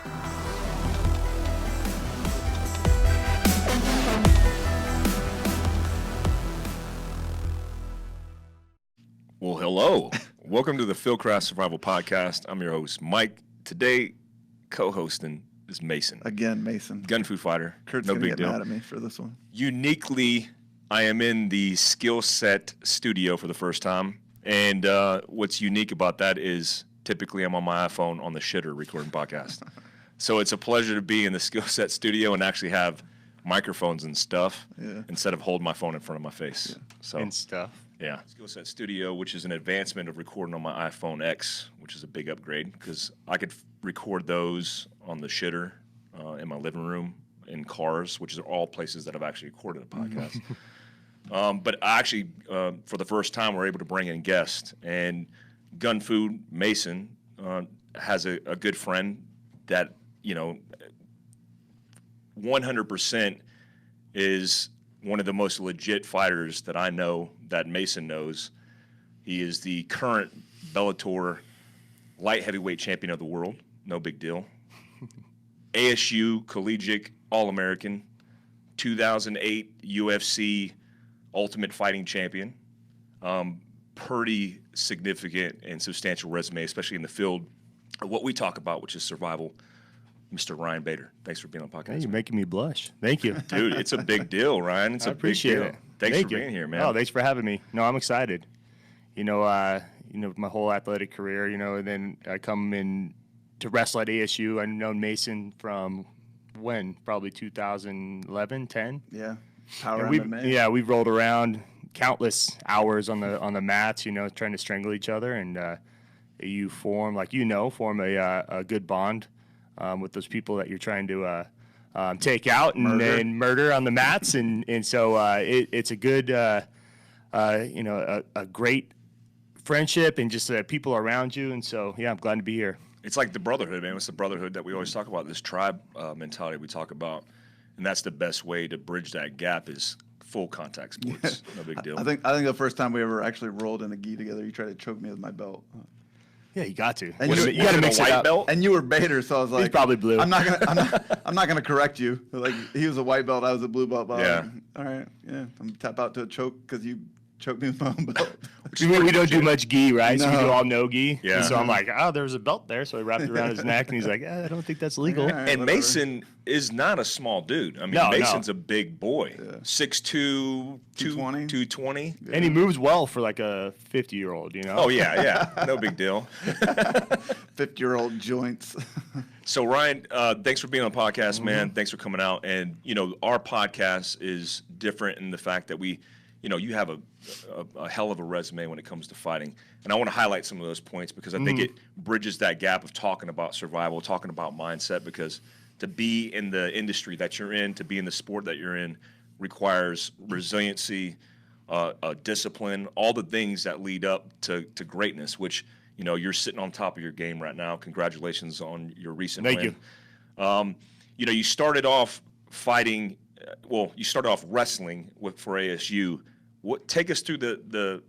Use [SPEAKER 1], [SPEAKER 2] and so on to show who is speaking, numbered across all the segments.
[SPEAKER 1] Well, hello. Welcome to the Fieldcraft Survival podcast. I'm your host, Mike. Today, co-hosting is Mason.
[SPEAKER 2] Again, Mason.
[SPEAKER 1] Gunfufighter.
[SPEAKER 2] Kurt's
[SPEAKER 1] no
[SPEAKER 2] gonna
[SPEAKER 1] big
[SPEAKER 2] get
[SPEAKER 1] deal.
[SPEAKER 2] mad at me for this one.
[SPEAKER 1] Uniquely, I am in the Skillset Studio for the first time. And what's unique about that is typically I'm on my iPhone on the shitter recording podcast. So it's a pleasure to be in the Skillset Studio and actually have microphones and stuff instead of holding my phone in front of my face.
[SPEAKER 2] Yeah.
[SPEAKER 1] So
[SPEAKER 3] And stuff.
[SPEAKER 1] Yeah, Skillset Studio, which is an advancement of recording on my iPhone X, which is a big upgrade because I could record those on the shitter in my living room, in cars, which are all places that I've actually recorded a podcast. But I actually, for the first time, we're able to bring in guests. And Gunfu Mason has a good friend that, 100% is one of the most legit fighters that I know, that Mason knows. He is the current Bellator light heavyweight champion of the world. No big deal. ASU collegiate All-American, 2008 UFC Ultimate Fighting Champion. Pretty significant and substantial resume, especially in the field of what we talk about, which is survival. Mr. Ryan Bader, thanks for being on the podcast.
[SPEAKER 3] Hey, you're making me blush. Thank you.
[SPEAKER 1] Dude, it's a big deal, Ryan. It's
[SPEAKER 3] I
[SPEAKER 1] a big
[SPEAKER 3] appreciate
[SPEAKER 1] deal.
[SPEAKER 3] it.
[SPEAKER 1] Thanks
[SPEAKER 3] Thank
[SPEAKER 1] for
[SPEAKER 3] you.
[SPEAKER 1] being here, man.
[SPEAKER 3] Oh, thanks for having me. No, I'm excited. My whole athletic career, and then I come in to wrestle at ASU. I've known Mason from when? Probably 2011, 10.
[SPEAKER 2] Yeah. Power
[SPEAKER 3] And
[SPEAKER 2] MMA.
[SPEAKER 3] Yeah, we've rolled around countless hours on the mats, trying to strangle each other, and you form a good bond with those people that you're trying to take out and then murder on the mats, and so it's a good a great friendship and just people around you, and so I'm glad to be here.
[SPEAKER 1] It's like the brotherhood, man. It's the brotherhood that we always talk about, this tribe mentality we talk about, and that's the best way to bridge that gap is full contact sports. No big deal.
[SPEAKER 2] I think the first time we ever actually rolled in a gi together, you tried to choke me with my belt.
[SPEAKER 3] Yeah, you got to.
[SPEAKER 2] And
[SPEAKER 3] You got to mix it up.
[SPEAKER 1] belt?
[SPEAKER 2] And you were Bader, so I was like,
[SPEAKER 3] He's probably blue.
[SPEAKER 2] I'm not gonna correct you. Like he was a white belt, I was a blue belt.
[SPEAKER 1] Yeah.
[SPEAKER 2] All right. Yeah. I'm gonna tap out to a choke because you choked me with my own belt.
[SPEAKER 3] We don't do much gi, right? So we
[SPEAKER 2] No.
[SPEAKER 3] do all no gi.
[SPEAKER 1] Yeah.
[SPEAKER 3] And so I'm like, there was a belt there. So I wrapped it around his neck, and he's like, I don't think that's legal.
[SPEAKER 2] Yeah.
[SPEAKER 1] And
[SPEAKER 2] Whatever.
[SPEAKER 1] Mason is not a small dude. I mean,
[SPEAKER 3] No,
[SPEAKER 1] Mason's a big boy.
[SPEAKER 2] Yeah.
[SPEAKER 1] 6'2",
[SPEAKER 2] 220.
[SPEAKER 1] 220.
[SPEAKER 3] And he moves well for like a 50-year-old,
[SPEAKER 1] Oh, yeah. No big deal.
[SPEAKER 2] 50-year-old joints.
[SPEAKER 1] So, Ryan, thanks for being on the podcast, man. Thanks for coming out. And, our podcast is different in the fact that we, you have a hell of a resume when it comes to fighting. And I want to highlight some of those points because I think it bridges that gap of talking about survival, talking about mindset, because to be in the industry that you're in, to be in the sport that you're in, requires resiliency, discipline, all the things that lead up to greatness, which, you're sitting on top of your game right now. Congratulations on your recent win.
[SPEAKER 3] Thank you.
[SPEAKER 1] You started off fighting, you started off wrestling for ASU. Take us through the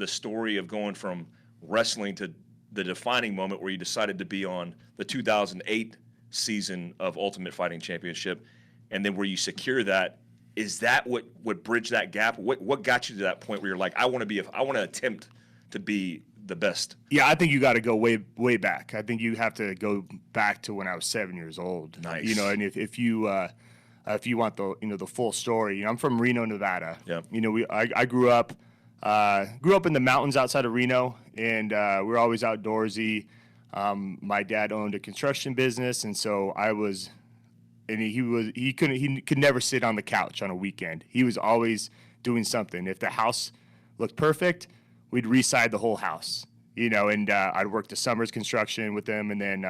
[SPEAKER 1] story of going from wrestling to the defining moment where you decided to be on the 2008 season of Ultimate Fighting Championship, and then where you secure that. Is that what bridged that gap? What got you to that point where you're like, I want to attempt to be the best?
[SPEAKER 3] Yeah, I think you got to go way back. I think you have to go back to when I was 7 years old.
[SPEAKER 1] Nice.
[SPEAKER 3] And if you want the full story, I'm from Reno, Nevada.
[SPEAKER 1] Yeah.
[SPEAKER 3] I grew up in the mountains outside of Reno, and we were always outdoorsy. My dad owned a construction business, and so he could never sit on the couch on a weekend. He was always doing something. If the house looked perfect, we'd re-side the whole house. And I'd work the summers construction with him, and then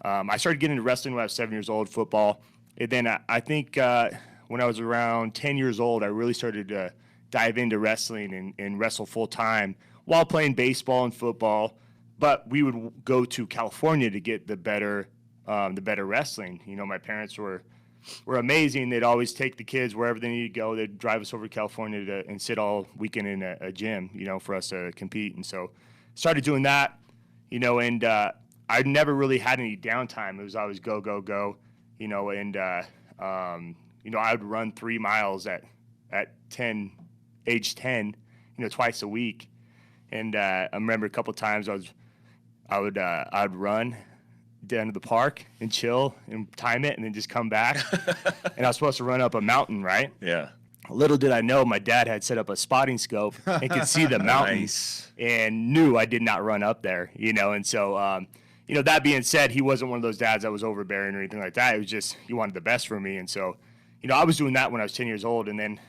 [SPEAKER 3] I started getting into wrestling when I was 7 years old, football. And then I think when I was around 10 years old, I really started to dive into wrestling and wrestle full time while playing baseball and football. But we would go to California to get the better wrestling. My parents were amazing. They'd always take the kids wherever they needed to go. They'd drive us over to California and sit all weekend in a gym, for us to compete. And so started doing that, and I never really had any downtime. It was always go, go, go, you know, and, you know, I would run 3 miles at age 10, you know, twice a week. And I remember a couple of times I would run down to the park and chill and time it and then just come back. And I was supposed to run up a mountain, right?
[SPEAKER 1] Yeah.
[SPEAKER 3] Little did I know my dad had set up a spotting scope and could see the mountain
[SPEAKER 1] Nice.
[SPEAKER 3] and knew I did not run up there, you know. And so, you know, that being said, he wasn't one of those dads that was overbearing or anything like that. It was just he wanted the best for me. And so, you know, I was doing that when I was 10 years old. And then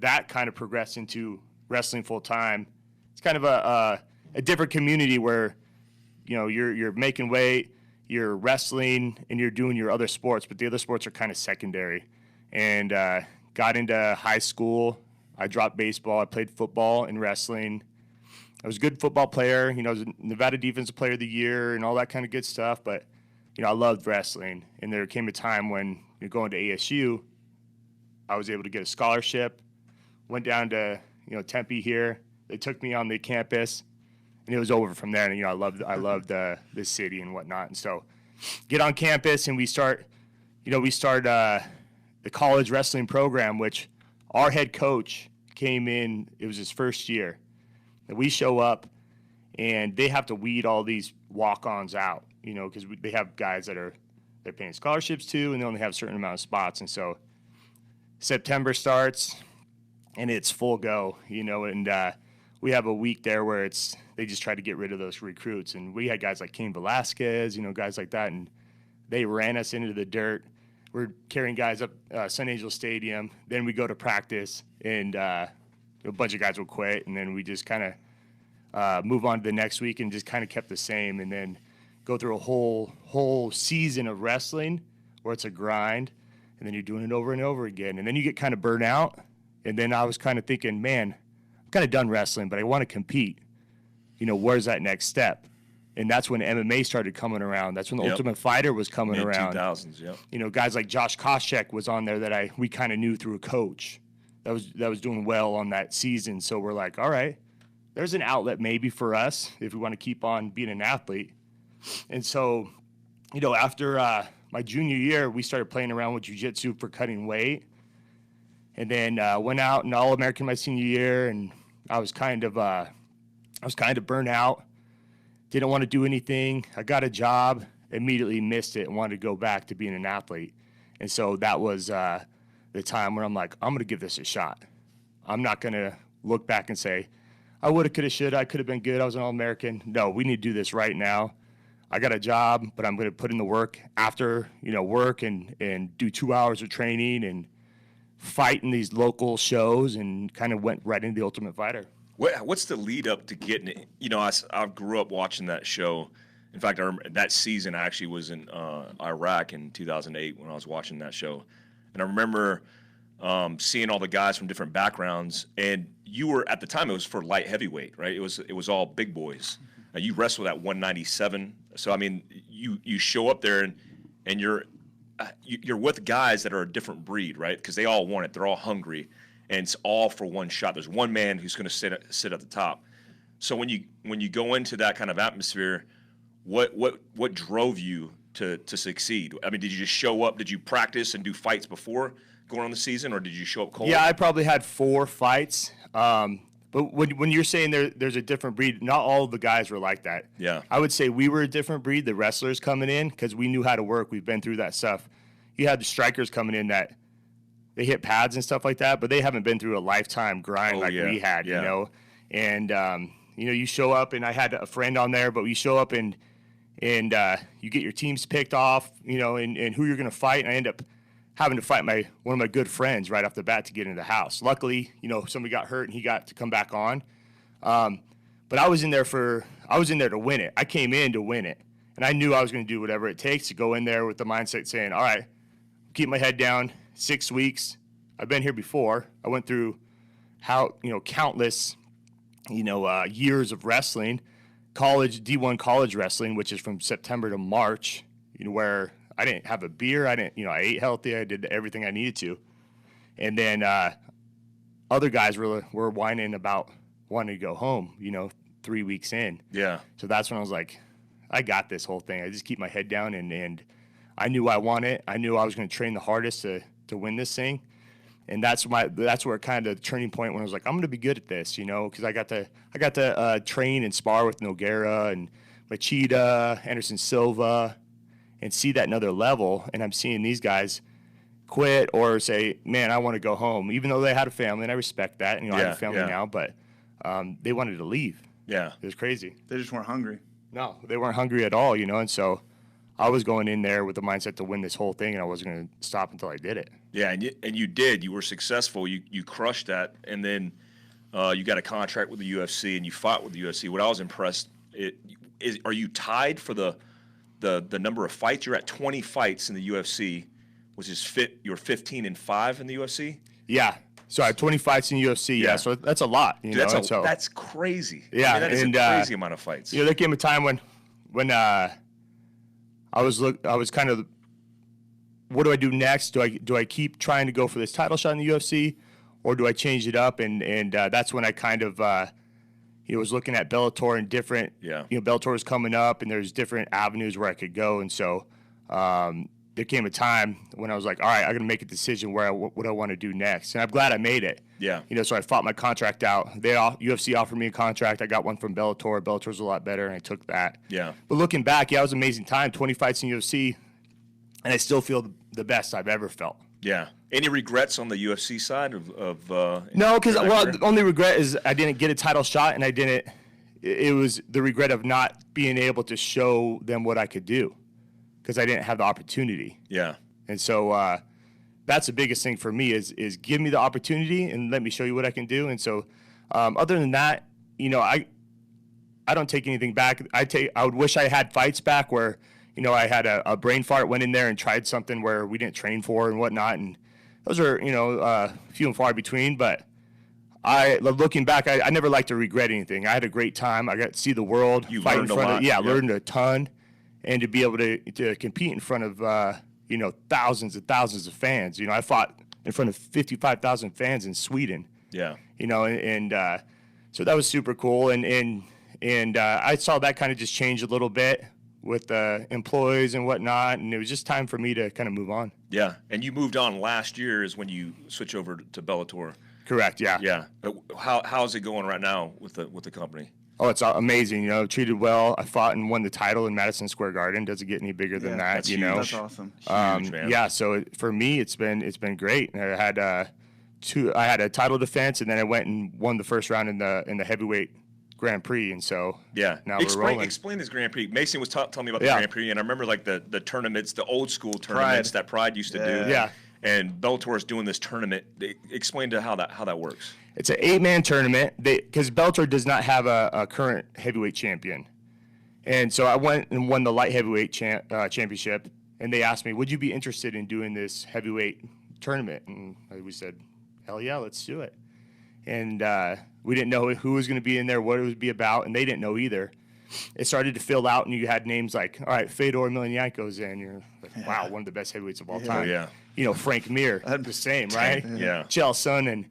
[SPEAKER 3] that kind of progressed into wrestling full time. It's kind of a different community where, you know, you're making weight, you're wrestling, and you're doing your other sports, but the other sports are kind of secondary. And got into high school. I dropped baseball. I played football and wrestling. I was a good football player. You know, I was a Nevada Defensive Player of the Year and all that kind of good stuff. But, you know, I loved wrestling. And there came a time when you're going to ASU, I was able to get a scholarship. Went down to, you know, Tempe here. They took me on the campus, and it was over from there. And, you know, I loved the city and whatnot. And so get on campus, and we start the college wrestling program, which our head coach came in. It was his first year. And we show up, and they have to weed all these walk-ons out, you know, because they have guys that they're paying scholarships to, and they only have a certain amount of spots. And so September starts, and it's full go, you know, and we have a week there where they just try to get rid of those recruits. And we had guys like Cain Velasquez, you know, guys like that, and they ran us into the dirt. We're carrying guys up Sun Angel Stadium. Then we go to practice, and a bunch of guys will quit, and then we just kind of move on to the next week and just kind of kept the same, and then go through a whole season of wrestling where it's a grind, and then you're doing it over and over again, and then you get kind of burnt out. And then I was kind of thinking, man, I'm kind of done wrestling, but I want to compete. You know, where's that next step? And that's when MMA started coming around. That's when the Ultimate Fighter was coming around.
[SPEAKER 1] Mid-2000s, yep.
[SPEAKER 3] You know, guys like Josh Koscheck was on there that we kind of knew through a coach that was doing well on that season. So we're like, all right, there's an outlet maybe for us if we want to keep on being an athlete. And so, you know, after my junior year, we started playing around with jiu-jitsu for cutting weight. And then went out and All-American my senior year, and I was kind of burnt out. Didn't want to do anything. I got a job, immediately missed it, and wanted to go back to being an athlete. And so that was the time where I'm like, I'm going to give this a shot. I'm not going to look back and say, I woulda, coulda, shoulda, I could have been good, I was an All-American. No, we need to do this right now. I got a job, but I'm going to put in the work after, you know, work and do 2 hours of training and fight in these local shows, and kind of went right into the Ultimate Fighter.
[SPEAKER 1] What's the lead up to getting it? You know, I grew up watching that show. In fact, I remember that season I actually was in Iraq in 2008 when I was watching that show. And I remember seeing all the guys from different backgrounds. And you were, at the time, it was for light heavyweight, right? It was all big boys. You wrestled at 197. So, I mean, you show up there and you're with guys that are a different breed, right? Because they all want it. They're all hungry. And it's all for one shot. There's one man who's going to sit at the top. So when you go into that kind of atmosphere, what drove you to succeed? I mean, did you just show up? Did you practice and do fights before going on the season, or did you show up cold?
[SPEAKER 3] Yeah, I probably had 4 fights. But when you're saying there's a different breed, not all of the guys were like that.
[SPEAKER 1] Yeah.
[SPEAKER 3] I would say we were a different breed, the wrestlers coming in, because we knew how to work. We've been through that stuff. You had the strikers coming in that they hit pads and stuff like that, but they haven't been through a lifetime grind we had, you know. And, you know, you show up, and I had a friend on there, but you show up and you get your teams picked off, you know, and who you're going to fight, and I end up having to fight one of my good friends right off the bat to get into the house. Luckily, you know, somebody got hurt and he got to come back on. But I was in there to win it. I came in to win it. And I knew I was going to do whatever it takes to go in there with the mindset saying, all right, keep my head down. 6 weeks. I've been here before. I went through countless, years of wrestling, D1 college wrestling, which is from September to March, you know, where I didn't have a beer. I ate healthy. I did everything I needed to. And then other guys were whining about wanting to go home, 3 weeks in.
[SPEAKER 1] Yeah.
[SPEAKER 3] So that's when I was like, I got this whole thing. I just keep my head down, and I knew I won it. I knew I was going to train the hardest to win this thing. And that's where kind of the turning point when I was like, I'm going to be good at this, you know, because I got to train and spar with Nogueira and Machida, Anderson Silva, and see that another level. And I'm seeing these guys quit or say, man, I want to go home, even though they had a family, and I respect that. And, you know, I have a family now, but they wanted to leave.
[SPEAKER 1] Yeah.
[SPEAKER 3] It was crazy.
[SPEAKER 2] They just weren't hungry.
[SPEAKER 3] No, they weren't hungry at all, you know, and so I was going in there with the mindset to win this whole thing, and I wasn't going to stop until I did it.
[SPEAKER 1] Yeah, and you did. You were successful. You crushed that, and then you got a contract with the UFC, and you fought with the UFC. What I was impressed are you tied for the number of fights? You're at 20 fights in the UFC, which is you're 15-5 in the UFC.
[SPEAKER 3] Yeah. So I have 20 fights in UFC. Yeah. So that's a lot. You know?
[SPEAKER 1] That's crazy.
[SPEAKER 3] Yeah.
[SPEAKER 1] I mean, that is a crazy amount of fights.
[SPEAKER 3] You know, there came a time when I was kind of, what do I do next? Do I keep trying to go for this title shot in the UFC, or do I change it up? And that's when I kind of was looking at Bellator and different.
[SPEAKER 1] Yeah.
[SPEAKER 3] You know, Bellator was coming up, and there's different avenues where I could go, and so there came a time when I was like, all right, I got to make a decision what I want to do next, and I'm glad I made it.
[SPEAKER 1] Yeah.
[SPEAKER 3] You know, so I fought my contract out. UFC offered me a contract. I got one from Bellator. Bellator's a lot better, and I took that.
[SPEAKER 1] Yeah.
[SPEAKER 3] But looking back, yeah, it was an amazing time. 20 fights in UFC, and I still feel the best I've ever felt.
[SPEAKER 1] Yeah. Any regrets on the UFC side of
[SPEAKER 3] no, because the only regret is I didn't get a title shot, and I didn't. It was the regret of not being able to show them what I could do, because I didn't have the opportunity.
[SPEAKER 1] Yeah.
[SPEAKER 3] And so that's the biggest thing for me is give me the opportunity and let me show you what I can do. And so other than that, you know, I don't take anything back. I would wish I had fights back where, you know, I had a brain fart, went in there and tried something where we didn't train for and whatnot. And those are, you know, few and far between. But looking back, I never like to regret anything. I had a great time. I got to see the world.
[SPEAKER 1] You
[SPEAKER 3] fight
[SPEAKER 1] learned
[SPEAKER 3] in front
[SPEAKER 1] a lot.
[SPEAKER 3] Yeah, learned a ton. And to be able to compete in front of, you know, thousands and thousands of fans. You know, I fought in front of 55,000 fans in Sweden.
[SPEAKER 1] Yeah.
[SPEAKER 3] You know, and so that was super cool. And I saw that kind of just change a little bit with employees and whatnot. And it was just time for me to kind of move on.
[SPEAKER 1] Yeah. And you moved on last year is when you switched over to Bellator.
[SPEAKER 3] Correct, yeah.
[SPEAKER 1] Yeah. How's it going right now with the company?
[SPEAKER 3] Oh, it's amazing. You know, treated well. I fought and won the title in Madison Square Garden. Doesn't get any bigger than that.
[SPEAKER 1] That's
[SPEAKER 3] you
[SPEAKER 1] huge.
[SPEAKER 3] know,
[SPEAKER 2] That's awesome.
[SPEAKER 1] Huge, man.
[SPEAKER 3] Yeah. So for me, it's been great. I had I had a title defense, and then I went and won the first round in the heavyweight Grand Prix, and so
[SPEAKER 1] yeah.
[SPEAKER 3] Now we're rolling.
[SPEAKER 1] Explain this Grand Prix. Mason was telling me about the Grand Prix, and I remember like the tournaments, the old school tournaments that Pride used to do.
[SPEAKER 3] Yeah.
[SPEAKER 1] And Bellator is doing this tournament. Explain to how that works.
[SPEAKER 3] It's an 8-man tournament because Bellator does not have a current heavyweight champion. And so I went and won the light heavyweight championship, and they asked me, would you be interested in doing this heavyweight tournament? And we said, hell yeah, let's do it. And we didn't know who was going to be in there, what it would be about, and they didn't know either. It started to fill out, and you had names like, all right, Fedor Emelianenko's in. You're like, wow, one of the best heavyweights of all time.
[SPEAKER 1] Oh, yeah.
[SPEAKER 3] You know, Frank Mir, the same, right?
[SPEAKER 1] Yeah.
[SPEAKER 3] Chael Sonnen,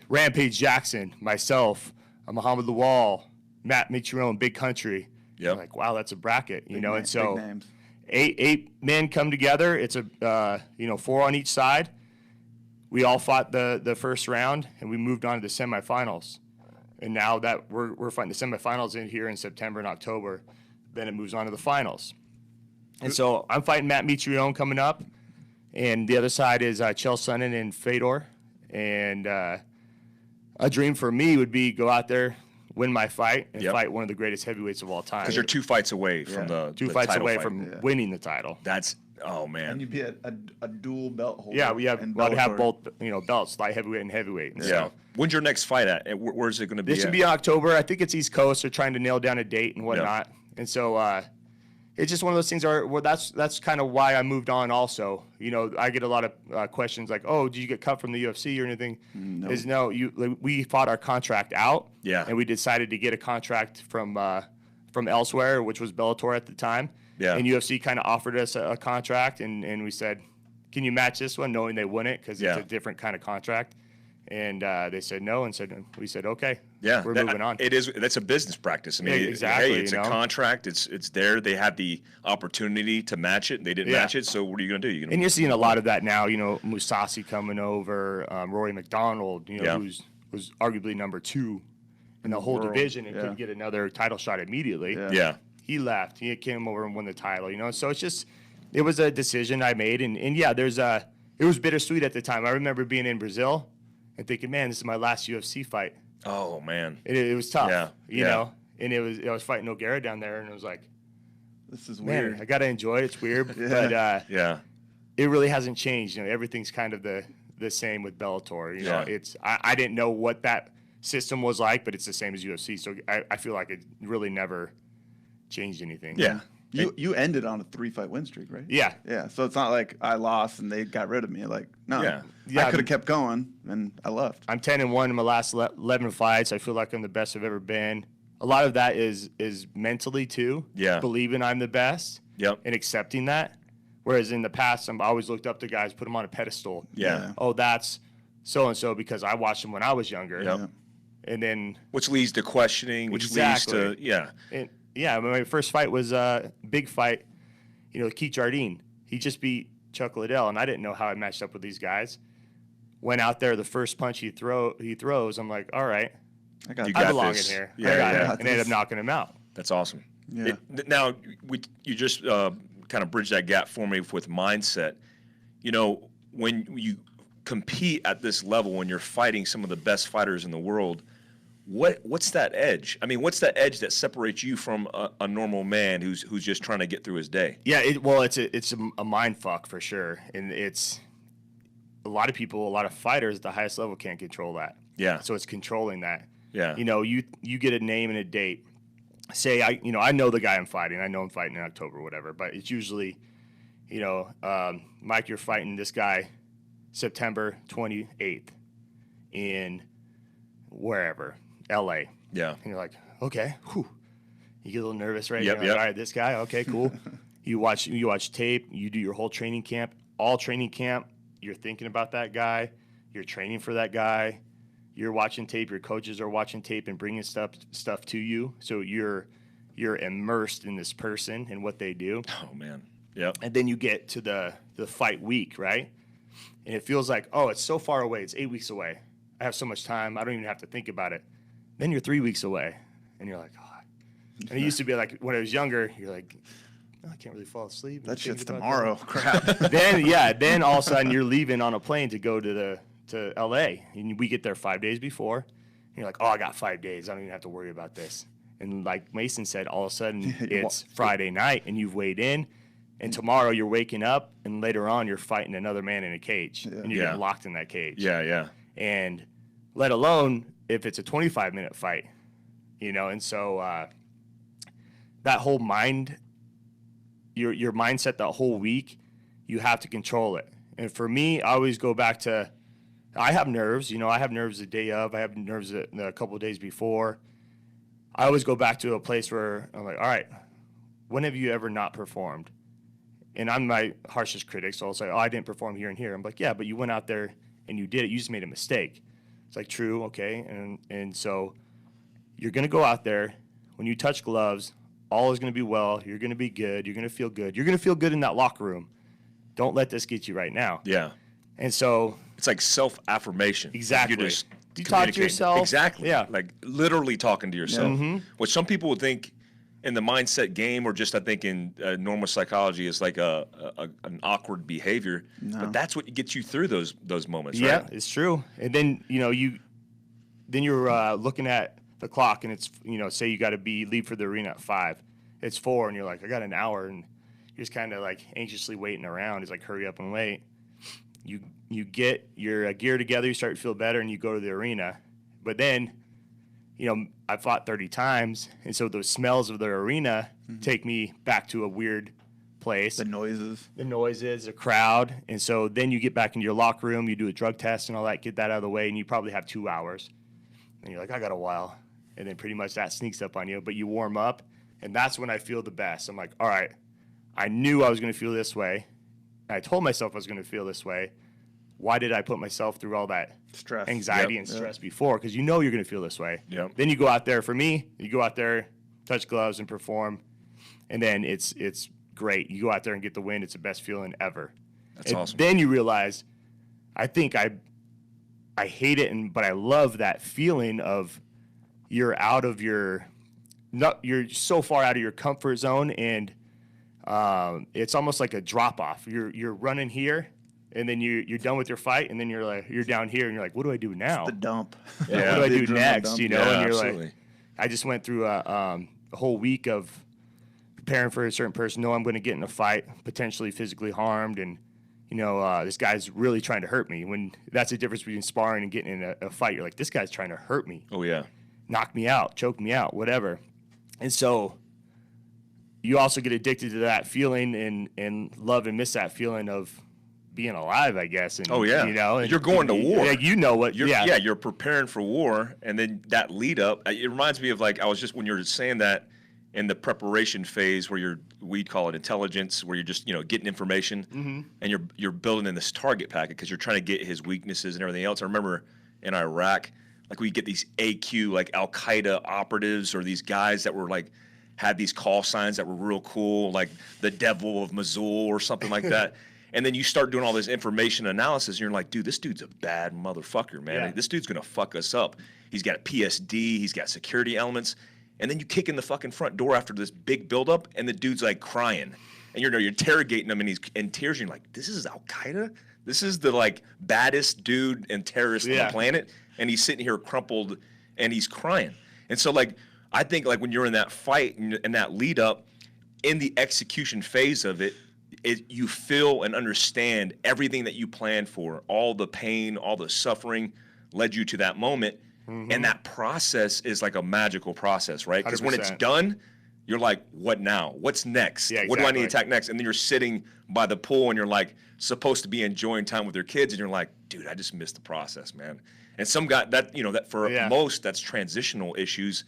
[SPEAKER 3] Rampage Jackson, myself, Muhammad Lawal, Matt Mitrione, Big Country.
[SPEAKER 1] Yeah.
[SPEAKER 3] Like, wow, that's a bracket, you know. And so
[SPEAKER 2] big names.
[SPEAKER 3] eight men come together. It's a 4 on each side. We all fought the first round, and we moved on to the semifinals. And now that we're fighting the semifinals in here in September and October, then it moves on to the finals. And so I'm fighting Matt Mitrione coming up, and the other side is Chael Sonnen and Fedor. And a dream for me would be go out there, win my fight, and fight one of the greatest heavyweights of all time.
[SPEAKER 1] Because you're 2 fights away from the
[SPEAKER 3] two fights
[SPEAKER 1] title
[SPEAKER 3] away
[SPEAKER 1] fight.
[SPEAKER 3] from winning the title.
[SPEAKER 1] That's man.
[SPEAKER 2] And you'd be a dual belt holder.
[SPEAKER 3] Yeah, I'd have
[SPEAKER 2] Bellator.
[SPEAKER 3] both belts, light heavyweight and heavyweight. And so
[SPEAKER 1] When's your next fight at? And where's it going to be?
[SPEAKER 3] this should be in October. I think it's East Coast. They're trying to nail down a date and whatnot. And so it's just one of those things where that's kind of why I moved on also. You know, I get a lot of questions like, oh, did you get cut from the UFC or anything? No. We fought our contract out.
[SPEAKER 1] Yeah.
[SPEAKER 3] And we decided to get a contract from elsewhere, which was Bellator at the time.
[SPEAKER 1] Yeah.
[SPEAKER 3] And UFC kind of offered us a contract, and we said, can you match this one, knowing they wouldn't because it's a different kind of contract. And they said no, and we said okay.
[SPEAKER 1] Yeah,
[SPEAKER 3] we're moving on.
[SPEAKER 1] That's a business practice. I mean,
[SPEAKER 3] Yeah, exactly.
[SPEAKER 1] Hey, it's a contract. It's there. They had the opportunity to match it. They didn't match it. So what are you going to do?
[SPEAKER 3] And you're seeing a lot of that now. Musasi coming over, Rory McDonald. Who's was arguably number 2 in the whole division and couldn't get another title shot immediately.
[SPEAKER 1] Yeah.
[SPEAKER 3] He left. He came over and won the title. So it's just it was a decision I made, and it was bittersweet at the time. I remember being in Brazil and thinking, man, this is my last UFC fight.
[SPEAKER 1] Oh man,
[SPEAKER 3] it was tough.
[SPEAKER 1] Yeah,
[SPEAKER 3] you know, and I was fighting Nogueira down there, and it was like,
[SPEAKER 2] this is
[SPEAKER 3] man,
[SPEAKER 2] weird.
[SPEAKER 3] I gotta enjoy it. It's weird, but it really hasn't changed. Everything's kind of the same with Bellator. It's I didn't know what that system was like, but it's the same as UFC. So I feel like it really never changed anything.
[SPEAKER 1] Yeah.
[SPEAKER 2] You ended on a 3-fight win streak, right?
[SPEAKER 3] Yeah.
[SPEAKER 2] Yeah. So it's not like I lost and they got rid of me. Like, no.
[SPEAKER 1] Yeah.
[SPEAKER 2] I could have kept going and I left.
[SPEAKER 3] I'm 10-1 in my last 11 fights. I feel like I'm the best I've ever been. A lot of that is mentally too.
[SPEAKER 1] Yeah.
[SPEAKER 3] Believing I'm the best.
[SPEAKER 1] Yep.
[SPEAKER 3] And accepting that. Whereas in the past, I always looked up to guys, put them on a pedestal.
[SPEAKER 1] Yeah.
[SPEAKER 3] Oh, that's so and so because I watched them when I was younger.
[SPEAKER 1] Yep.
[SPEAKER 3] And then
[SPEAKER 1] which leads to questioning, which leads to
[SPEAKER 3] my first fight was a big fight. Keith Jardine. He just beat Chuck Liddell, and I didn't know how I matched up with these guys. Went out there, the first punch he throws, I'm like, all right, I belong in here.
[SPEAKER 1] Yeah,
[SPEAKER 3] I got it. And ended up knocking him out.
[SPEAKER 1] That's awesome.
[SPEAKER 2] Yeah.
[SPEAKER 1] Now, you just kind of bridge that gap for me with mindset. When you compete at this level, when you're fighting some of the best fighters in the world, what's that edge? I mean, what's that edge that separates you from a normal man who's just trying to get through his day?
[SPEAKER 3] Yeah, it's a mind fuck for sure, and it's a lot of people, a lot of fighters at the highest level can't control that.
[SPEAKER 1] Yeah.
[SPEAKER 3] So it's controlling that.
[SPEAKER 1] Yeah.
[SPEAKER 3] You get a name and a date. Say I know the guy I'm fighting. I know I'm fighting in October or whatever, but it's usually, Mike, you're fighting this guy September 28th in wherever, LA.
[SPEAKER 1] Yeah.
[SPEAKER 3] And you're like, okay, whew. You get a little nervous, right?
[SPEAKER 1] Yep,
[SPEAKER 3] You're like, all right, this guy, okay, cool. You watch tape, you do your whole training camp. All training camp, you're thinking about that guy, you're training for that guy, you're watching tape, your coaches are watching tape and bringing stuff to you. So you're immersed in this person and what they do.
[SPEAKER 1] Oh man. Yep.
[SPEAKER 3] And then you get to the fight week, right? And it feels like, oh, it's so far away. It's 8 weeks away. I have so much time. I don't even have to think about it. Then you're 3 weeks away, and you're like, oh. And it used to be like when I was younger, you're like, oh, I can't really fall asleep.
[SPEAKER 2] That shit's tomorrow. Crap.
[SPEAKER 3] Then all of a sudden you're leaving on a plane to go to LA, and we get there 5 days before. And you're like, oh, I got 5 days. I don't even have to worry about this. And like Mason said, all of a sudden it's Friday night, and you've weighed in. And tomorrow you're waking up, and later on you're fighting another man in a cage, and you're getting locked in that cage.
[SPEAKER 1] Yeah.
[SPEAKER 3] And let alone if it's a 25-minute fight, And so that whole mind, your mindset that whole week, you have to control it. And for me, I always go back to, I have nerves. I have nerves the day of. I have nerves a couple of days before. I always go back to a place where I'm like, all right, when have you ever not performed? And I'm my harshest critic, so I'll say, oh, I didn't perform here and here. I'm like, yeah, but you went out there and you did it. You just made a mistake. It's like, true, okay. And so you're going to go out there. When you touch gloves, all is going to be well. You're going to be good. You're going to feel good. You're going to feel good in that locker room. Don't let this get you right now.
[SPEAKER 1] Yeah.
[SPEAKER 3] And so
[SPEAKER 1] it's like self-affirmation.
[SPEAKER 3] Exactly.
[SPEAKER 1] You're just
[SPEAKER 3] you talk to yourself.
[SPEAKER 1] Exactly.
[SPEAKER 3] Yeah.
[SPEAKER 1] Like literally talking to yourself.
[SPEAKER 3] Mm-hmm.
[SPEAKER 1] Which some people would think in the mindset game, or just I think in normal psychology, is like an awkward behavior.
[SPEAKER 2] No.
[SPEAKER 1] But that's what gets you through those moments, right?
[SPEAKER 3] Yeah, it's true. And then you're looking at the clock, and it's say you got to leave for the arena at 5. It's 4, and you're like, I got an hour, and you're just kind of like anxiously waiting around. It's like, hurry up and wait. You get your gear together, you start to feel better, and you go to the arena. But then, I fought 30 times, and so those smells of the arena take me back to a weird place.
[SPEAKER 2] The noises,
[SPEAKER 3] the crowd. And so then you get back into your locker room, you do a drug test and all that, get that out of the way, and you probably have 2 hours. And you're like, I got a while. And then pretty much that sneaks up on you, but you warm up, and that's when I feel the best. I'm like, all right, I knew I was going to feel this way. I told myself I was going to feel this way. why did I put myself through all that
[SPEAKER 2] Stress.
[SPEAKER 3] anxiety and stress before? Because you know you're going to feel this way.
[SPEAKER 1] Yep.
[SPEAKER 3] Then you go out there. For me, you go out there, touch gloves, and perform, and then it's great. You go out there and get the win. It's the best feeling ever.
[SPEAKER 1] That's awesome.
[SPEAKER 3] Then you realize, I think I hate it, but I love that feeling of you're out of you're so far out of your comfort zone, and it's almost like a drop off. You're running here, and then you're done with your fight, and then you're down here, and you're like, what do I do now?
[SPEAKER 2] The dump.
[SPEAKER 1] Yeah.
[SPEAKER 3] What do I
[SPEAKER 2] The
[SPEAKER 3] do
[SPEAKER 2] adrenaline
[SPEAKER 3] next?
[SPEAKER 2] dump.
[SPEAKER 3] You know,
[SPEAKER 1] Yeah,
[SPEAKER 3] and you're
[SPEAKER 1] absolutely.
[SPEAKER 3] like, I just went through a whole week of preparing for a certain person. Know I'm going to get in a fight, potentially physically harmed, and this guy's really trying to hurt me. When that's the difference between sparring and getting in a fight. You're like, this guy's trying to hurt me,
[SPEAKER 1] Oh yeah.
[SPEAKER 3] knock me out, choke me out, whatever. And so you also get addicted to that feeling and love and miss that feeling of being alive, I guess. And,
[SPEAKER 1] Oh yeah.
[SPEAKER 3] and
[SPEAKER 1] You're going to war.
[SPEAKER 3] Like, what?
[SPEAKER 1] You're preparing for war, and then that lead up. It reminds me of I was just when you were saying that in the preparation phase where we'd call it intelligence, where you're just getting information, and you're building in this target packet because you're trying to get his weaknesses and everything else. I remember in Iraq, we get these AQ Al Qaeda operatives or these guys that were had these call signs that were real cool, like the Devil of Mosul or something like that. And then you start doing all this information analysis, and you're like, dude, this dude's a bad motherfucker, man.
[SPEAKER 3] Yeah.
[SPEAKER 1] This dude's gonna fuck us up. He's got PSD, he's got security elements. And then you kick in the fucking front door after this big buildup, and the dude's crying. And you're interrogating him, and he's in tears. And you're like, this is Al Qaeda? This is the baddest dude and terrorist on the planet. And he's sitting here crumpled, and he's crying. And so I think when you're in that fight and that lead up, in the execution phase of it, you feel and understand everything that you planned for, all the pain, all the suffering led you to that moment. And that process is like a magical process, right? Because when it's
[SPEAKER 3] 100%.
[SPEAKER 1] done, you're like, what now? What's next?
[SPEAKER 3] Yeah,
[SPEAKER 1] What do I need to
[SPEAKER 3] exactly.
[SPEAKER 1] attack next? And then you're sitting by the pool, and you're supposed to be enjoying time with your kids, and you're like, dude, I just missed the process, man. And some guy that for most, that's transitional issues.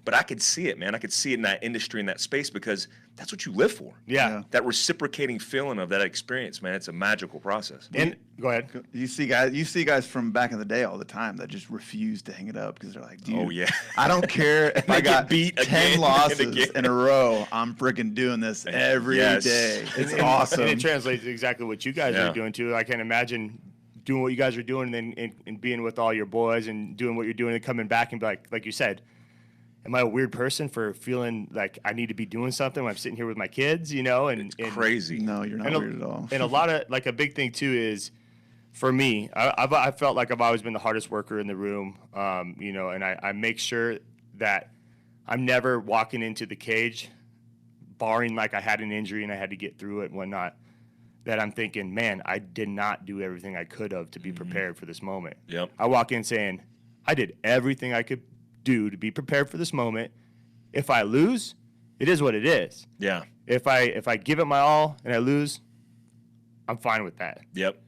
[SPEAKER 1] But I could see it, man. I could see it in that industry, in that space, because that's what you live for.
[SPEAKER 3] Yeah.
[SPEAKER 1] That reciprocating feeling of that experience, man. It's a magical process.
[SPEAKER 3] And go ahead.
[SPEAKER 2] You see guys from back in the day all the time that just refuse to hang it up because they're like, dude,
[SPEAKER 1] Oh, yeah.
[SPEAKER 2] I don't care if I
[SPEAKER 1] They get
[SPEAKER 2] got
[SPEAKER 1] beat
[SPEAKER 2] 10
[SPEAKER 1] again and
[SPEAKER 2] losses
[SPEAKER 1] again.
[SPEAKER 2] in a row. I'm freaking doing this every day.
[SPEAKER 1] Yes.
[SPEAKER 2] It's awesome.
[SPEAKER 3] And it translates to exactly what you guys are doing too. I can't imagine doing what you guys are doing and being with all your boys and doing what you're doing and coming back and be like you said, am I a weird person for feeling like I need to be doing something when I'm sitting here with my kids, and
[SPEAKER 1] Crazy.
[SPEAKER 2] No, you're not weird at all.
[SPEAKER 3] And a lot of a big thing too is, for me, I felt like I've always been the hardest worker in the room, and I make sure that I'm never walking into the cage, barring I had an injury and I had to get through it and whatnot, that I'm thinking, man, I did not do everything I could have to be prepared for this moment.
[SPEAKER 1] Yep.
[SPEAKER 3] I walk in saying, I did everything I could do to be prepared for this moment. If I lose, it is what it is.
[SPEAKER 1] Yeah.
[SPEAKER 3] If I give it my all and I lose, I'm fine with that.
[SPEAKER 1] Yep.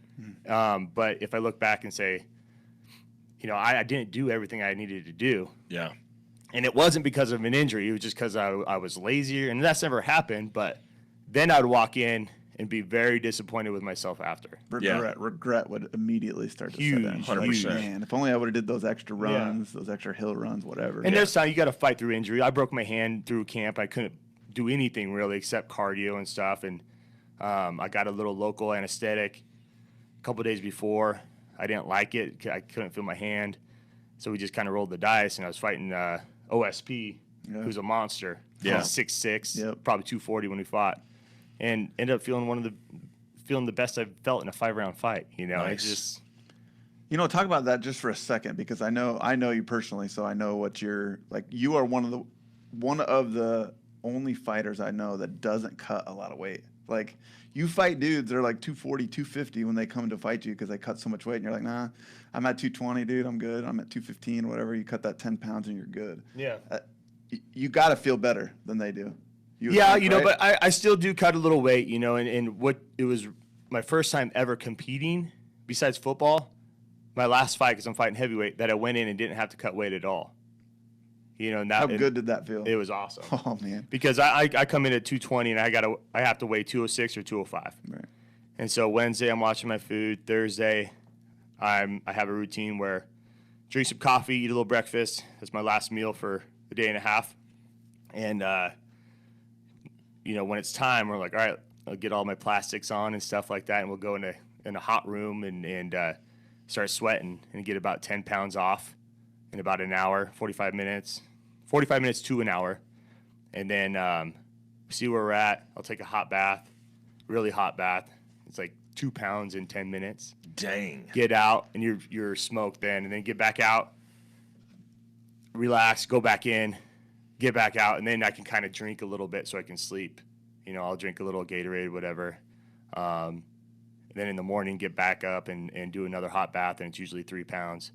[SPEAKER 3] But if I look back and say, I didn't do everything I needed to do,
[SPEAKER 1] Yeah.
[SPEAKER 3] and it wasn't because of an injury, it was just because I was lazier, and that's never happened, but then I'd walk in and be very disappointed with myself after.
[SPEAKER 2] Regret would immediately start to
[SPEAKER 3] Huge,
[SPEAKER 2] set in.
[SPEAKER 1] 100%.
[SPEAKER 2] Man, if only I would have did those extra runs, those extra hill runs, whatever.
[SPEAKER 3] And there's time you got to fight through injury. I broke my hand through camp. I couldn't do anything really except cardio and stuff, and I got a little local anesthetic a couple days before. I didn't like it. I couldn't feel my hand. So we just kind of rolled the dice, and I was fighting OSP, who's a monster.
[SPEAKER 1] Yeah.
[SPEAKER 3] 6'6", probably 240 when we fought. And ended up feeling the best I've felt in a 5-round fight.
[SPEAKER 1] Nice.
[SPEAKER 3] It's just...
[SPEAKER 2] talk about that just for a second, because I know you personally, so I know what you're like. You are one of the only fighters I know that doesn't cut a lot of weight. Like, you fight dudes that are 240, 250 when they come to fight you because they cut so much weight, and you're like, nah, I'm at 220, dude, I'm good. I'm at 215, whatever. You cut that 10 pounds and you're good.
[SPEAKER 3] Yeah.
[SPEAKER 2] You got to feel better than they do.
[SPEAKER 3] But I still do cut a little weight, and what it was my first time ever competing besides football, my last fight, because I'm fighting heavyweight, that I went in and didn't have to cut weight at all.
[SPEAKER 2] How good did that feel?
[SPEAKER 3] It was awesome.
[SPEAKER 2] Oh man.
[SPEAKER 3] Because I come in at 220 and I have to weigh 206 or 205.
[SPEAKER 2] Right.
[SPEAKER 3] And so Wednesday I'm watching my food. Thursday I have a routine where drink some coffee, eat a little breakfast. That's my last meal for the day and a half. And, when it's time, we're like, all right, I'll get all my plastics on and stuff like that. And we'll go in a hot room and start sweating and get about 10 pounds off in about an hour, 45 minutes to an hour. And then see where we're at. I'll take a hot bath, really hot bath. It's like 2 pounds in 10 minutes.
[SPEAKER 1] Dang.
[SPEAKER 3] Get out, and you're smoked then. And then get back out, relax, go back in, get back out, and then I can kind of drink a little bit so I can sleep. I'll drink a little Gatorade, whatever. And then in the morning, get back up and do another hot bath, and it's usually 3 pounds.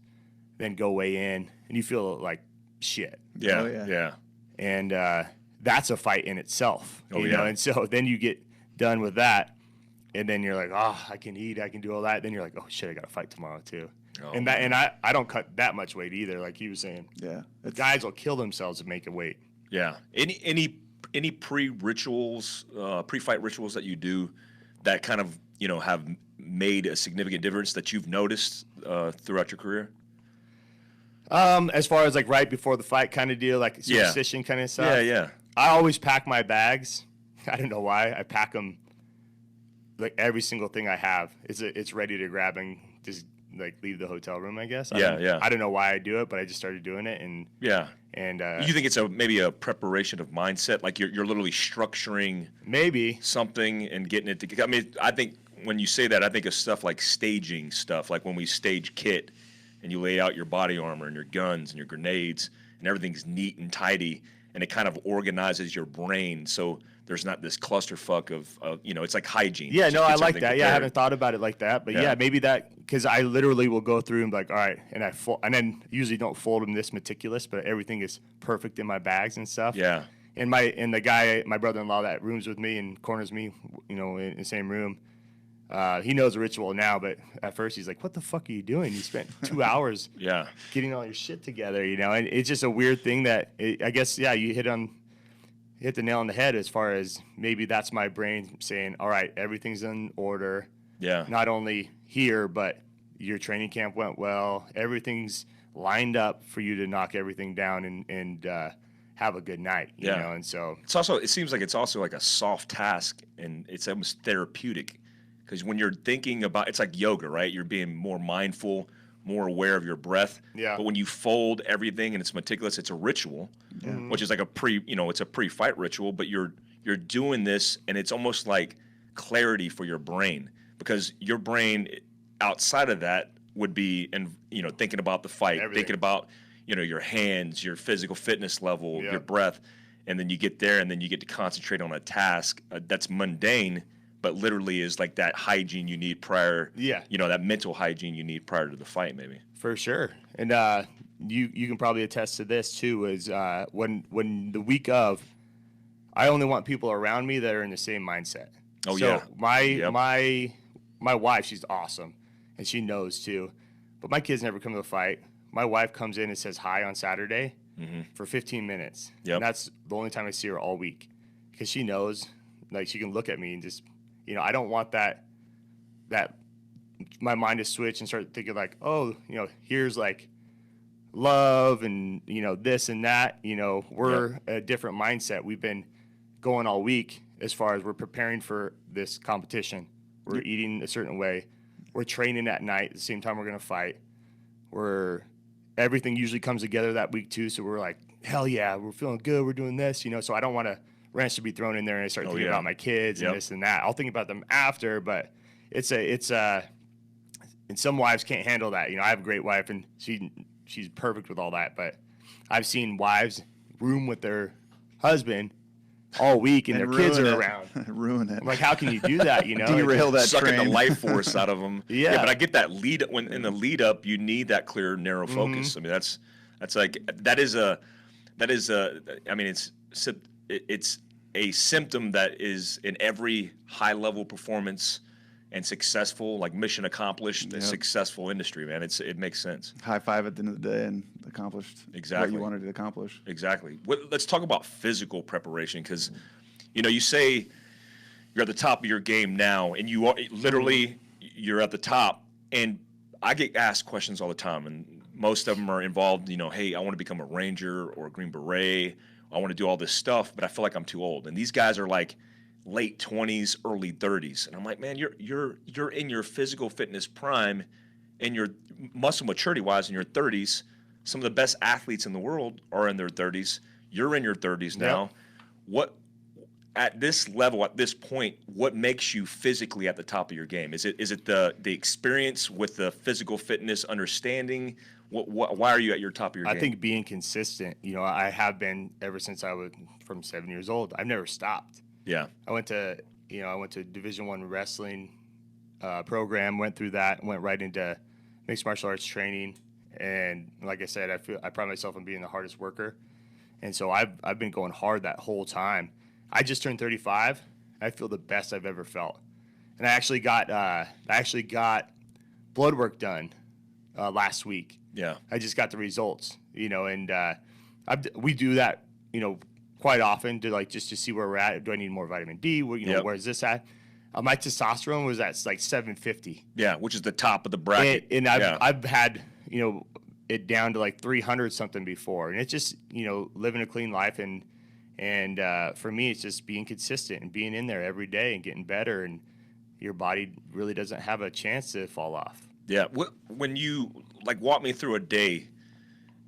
[SPEAKER 3] Then go weigh in, and you feel like shit.
[SPEAKER 1] Yeah,
[SPEAKER 2] Oh, yeah.
[SPEAKER 1] yeah.
[SPEAKER 3] And that's a fight in itself.
[SPEAKER 1] Oh,
[SPEAKER 3] you know?
[SPEAKER 1] yeah.
[SPEAKER 3] And so then you get done with that, and then you're like, oh, I can eat, I can do all that. Then you're like, oh, shit, I got to fight tomorrow, too.
[SPEAKER 1] Oh,
[SPEAKER 3] and I don't cut that much weight either, like he was saying.
[SPEAKER 2] Yeah.
[SPEAKER 3] Guys will kill themselves to make a weight.
[SPEAKER 1] Yeah. Any pre-rituals, pre-fight rituals that you do that kind of, have made a significant difference that you've noticed throughout your career?
[SPEAKER 3] As far as like right before the fight kind of deal, like superstition kind of stuff.
[SPEAKER 1] Yeah, yeah.
[SPEAKER 3] I always pack my bags. I don't know why. I pack them like every single thing I have. It's ready to grab and just like leave the hotel room, I guess. I don't know why I do it, but I just started doing it. And you think it's maybe a preparation of mindset, like you're literally structuring maybe
[SPEAKER 1] something and getting it together. I mean, I think when you say that, I think of stuff like staging stuff, like when we stage kit and you lay out your body armor and your guns and your grenades and everything's neat and tidy, and it kind of organizes your brain so there's not this clusterfuck of it's like hygiene.
[SPEAKER 3] Yeah, no, I like that.
[SPEAKER 1] Prepared.
[SPEAKER 3] Yeah, I haven't thought about it like that, but yeah maybe that, because I literally will go through and be like, all right, and and then usually don't fold them this meticulous, but everything is perfect in my bags and stuff.
[SPEAKER 1] Yeah.
[SPEAKER 3] And the guy, my brother-in-law that rooms with me and corners me, in the same room, he knows the ritual now, but at first he's like, what the fuck are you doing? You spent 2 hours getting all your shit together, and it's just a weird thing that I guess, you hit the nail on the head as far as maybe that's my brain saying, all right, everything's in order.
[SPEAKER 1] Yeah.
[SPEAKER 3] Not only here, but your training camp went well. Everything's lined up for you to knock everything down and have a good night, you know? And so
[SPEAKER 1] it seems like it's also like a soft task, and it's almost therapeutic. Because when you're thinking about, it's like yoga, right? You're being more mindful, more aware of your breath.
[SPEAKER 3] Yeah.
[SPEAKER 1] But when you fold everything and it's meticulous, it's a ritual, which is like it's a pre-fight ritual. But you're doing this, and it's almost like clarity for your brain, because your brain outside of that would be, thinking about the fight, thinking about, your hands, your physical fitness level, your breath, and then you get there, and then you get to concentrate on a task that's mundane, but literally is like that hygiene you need prior, that mental hygiene you need prior to the fight, maybe.
[SPEAKER 3] For sure. And you can probably attest to this too, is when the week of, I only want people around me that are in the same mindset.
[SPEAKER 1] Oh,
[SPEAKER 3] so
[SPEAKER 1] yeah.
[SPEAKER 3] My wife, she's awesome, and she knows too, but my kids never come to the fight. My wife comes in and says hi on Saturday for 15 minutes.
[SPEAKER 1] Yep.
[SPEAKER 3] And that's the only time I see her all week, because she knows, like, she can look at me and just, I don't want that my mind to switch and start thinking like, oh, here's like love and, this and that, we're a different mindset. We've been going all week as far as we're preparing for this competition. We're eating a certain way. We're training at night at the same time we're going to fight. Everything usually comes together that week too. So we're like, hell yeah, we're feeling good. We're doing this, so I don't want to wrench to be thrown in there and I start thinking about my kids and this and that. I'll think about them after, but it's and some wives can't handle that. I have a great wife and she's perfect with all that, but I've seen wives room with their husband all week and their kids are around.
[SPEAKER 2] Ruin it.
[SPEAKER 3] I'm like, how can you do that?
[SPEAKER 2] Derail that
[SPEAKER 1] sucking
[SPEAKER 2] train.
[SPEAKER 1] the life force out of them.
[SPEAKER 3] Yeah.
[SPEAKER 1] But I get that lead when in the lead up, you need that clear, narrow focus. I mean, that's like it's a symptom that is in every high level performance and successful, like mission accomplished, successful industry, man. It makes sense.
[SPEAKER 2] High five at the end of the day and accomplished what you wanted to accomplish.
[SPEAKER 1] Exactly. Let's talk about physical preparation, because, you say you're at the top of your game now, and you are literally you're at the top, and I get asked questions all the time, and most of them are involved, hey, I want to become a Ranger or a Green Beret. I want to do all this stuff, but I feel like I'm too old. And these guys are like late 20s, early 30s. And I'm like, man, you're in your physical fitness prime and your muscle maturity wise in your 30s. Some of the best athletes in the world are in their 30s. You're in your 30s now.
[SPEAKER 3] Yep.
[SPEAKER 1] What at this level, at this point, what makes you physically at the top of your game? Is it the experience with the physical fitness understanding? Why are you at your top of your game?
[SPEAKER 3] I think being consistent. I have been ever since I was from 7 years old. I've never stopped.
[SPEAKER 1] Yeah.
[SPEAKER 3] I went to Division I wrestling program, went through that, went right into mixed martial arts training, and like I said, I pride myself on being the hardest worker, and so I've been going hard that whole time. I just turned 35. I feel the best I've ever felt, and I actually got blood work done last week.
[SPEAKER 1] Yeah.
[SPEAKER 3] I just got the results, and we do that, quite often to just to see where we're at. Do I need more vitamin D?
[SPEAKER 1] Yep.
[SPEAKER 3] Where is this at? My testosterone was at like 750.
[SPEAKER 1] Yeah, which is the top of the bracket.
[SPEAKER 3] And I've had, it down to like 300 something before. And it's just, living a clean life. And for me, it's just being consistent and being in there every day and getting better. And your body really doesn't have a chance to fall off.
[SPEAKER 1] Yeah. When you walk me through a day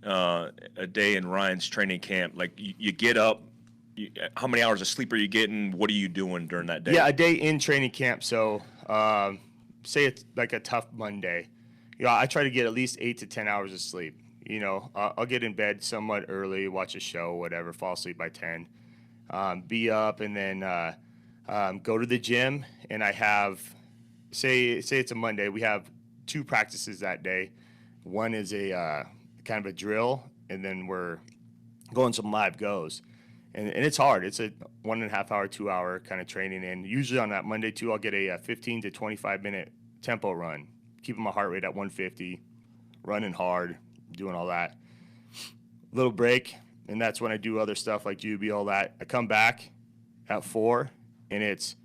[SPEAKER 1] in Ryan's training camp, you get up, how many hours of sleep are you getting? What are you doing during that day?
[SPEAKER 3] Yeah, a day in training camp. So say it's like a tough Monday. I try to get at least 8 to 10 hours of sleep. I'll get in bed somewhat early, watch a show, whatever, fall asleep by 10, be up, and then go to the gym. And I have, say it's a Monday, we have 2 practices that day. One is a kind of a drill, and then we're going some live goes. And it's hard. It's a 1.5 hour, 2 hour kind of training. And usually on that Monday too, I'll get a 15 to 25 minute tempo run, keeping my heart rate at 150, running hard, doing all that. Little break, and that's when I do other stuff like juby, all that. I come back at 4, and it's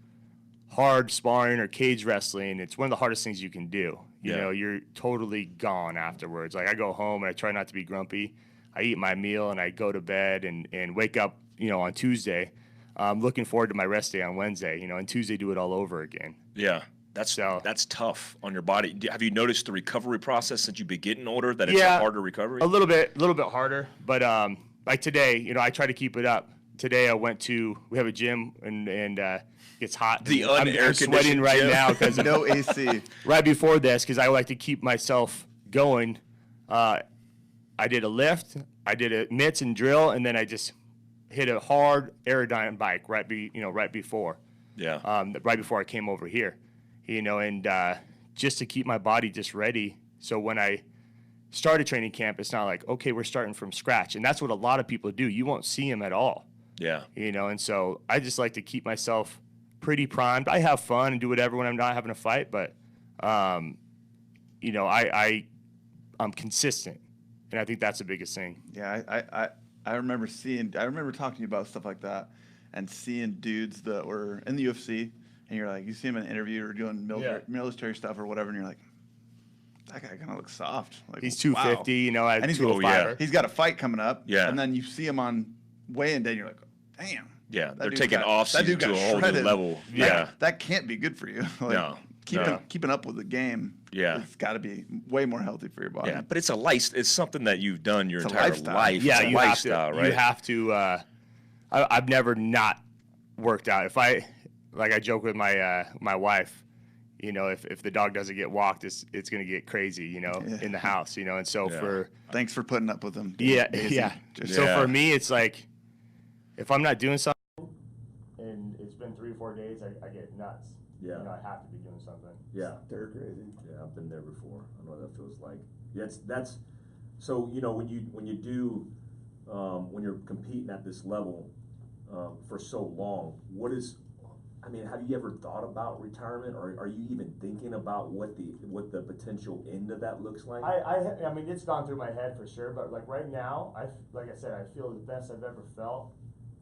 [SPEAKER 3] hard sparring or cage wrestling. It's one of the hardest things you can do. You're totally gone afterwards. I go home and I try not to be grumpy. I eat my meal and I go to bed and wake up, on Tuesday. I'm looking forward to my rest day on Wednesday, and Tuesday do it all over again.
[SPEAKER 1] Yeah. That's tough on your body. Have you noticed the recovery process since you've been getting older that it's a harder recovery?
[SPEAKER 3] A little bit harder. But like today, I try to keep it up. Today we have a gym and it's hot. I'm sweating right now because
[SPEAKER 2] no AC.
[SPEAKER 3] Right before this, because I like to keep myself going. I did a lift, I did a mitts and drill, and then I just hit a hard aerodyne bike right before.
[SPEAKER 1] Yeah.
[SPEAKER 3] Right before I came over here, and just to keep my body just ready. So when I start a training camp, it's not like, okay, we're starting from scratch. And that's what a lot of people do. You won't see them at all.
[SPEAKER 1] Yeah.
[SPEAKER 3] And so I just like to keep myself pretty primed. I have fun and do whatever when I'm not having a fight, but I'm consistent. And I think that's the biggest thing.
[SPEAKER 2] Yeah, I remember talking to you about stuff like that and seeing dudes that were in the UFC, and you're like, you see them in an interview or doing military stuff or whatever, and you're like, that guy kind of looks soft. Like,
[SPEAKER 3] he's 250,
[SPEAKER 2] wow.
[SPEAKER 3] And
[SPEAKER 2] he's
[SPEAKER 3] 205.
[SPEAKER 2] He's got a fight coming up.
[SPEAKER 1] Yeah.
[SPEAKER 2] And then you see him on weigh-in day, and you're like, damn.
[SPEAKER 1] Yeah, they're taking off-season to a whole new level. Yeah.
[SPEAKER 2] That can't be good for you.
[SPEAKER 1] No.
[SPEAKER 2] Keeping up with the game.
[SPEAKER 1] Yeah.
[SPEAKER 2] It's got to be way more healthy for your body.
[SPEAKER 1] Yeah, but it's something that you've done your entire life.
[SPEAKER 3] Yeah,
[SPEAKER 1] it's a lifestyle, right?
[SPEAKER 3] You have to. I've never not worked out. If I joke with my wife, if the dog doesn't get walked, it's going to get crazy, in the house, and so
[SPEAKER 2] thanks for putting up with them.
[SPEAKER 3] Yeah. So for me, it's like, if I'm not doing something and it's been 3 or 4 days, I get nuts.
[SPEAKER 1] Yeah.
[SPEAKER 3] I have to be doing something.
[SPEAKER 1] Yeah. They're crazy. Yeah, I've been there before. I know what that feels like. Yeah, that's so when you do when you're competing at this level for so long, have you ever thought about retirement, or are you even thinking about what the potential end of that looks like?
[SPEAKER 3] I mean, it's gone through my head for sure, but right now, like I said, I feel the best I've ever felt.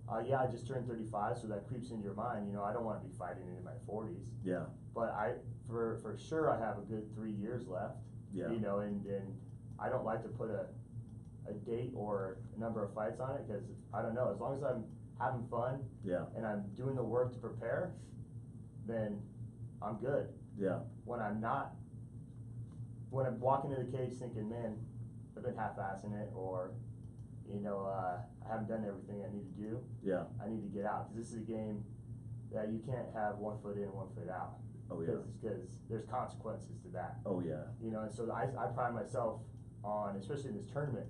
[SPEAKER 3] I just turned 35, so that creeps into your mind. I don't want to be fighting into my 40s.
[SPEAKER 1] Yeah.
[SPEAKER 3] But for sure, I have a good 3 years left. Yeah.
[SPEAKER 4] You know, and I don't like to put a date or a number of fights on it, because I don't know, as long as I'm having fun and I'm doing the work to prepare, then I'm good.
[SPEAKER 5] Yeah.
[SPEAKER 4] When I'm walking into the cage thinking, man, I've been half-assing it, or, you know, I haven't done everything I need to do.
[SPEAKER 5] Yeah.
[SPEAKER 4] I need to get out, because this is a game that you can't have 1 foot in, 1 foot out.
[SPEAKER 5] Oh, yeah.
[SPEAKER 4] Because there's consequences to that.
[SPEAKER 5] Oh, yeah.
[SPEAKER 4] You know, and so I pride myself on, especially in this tournament,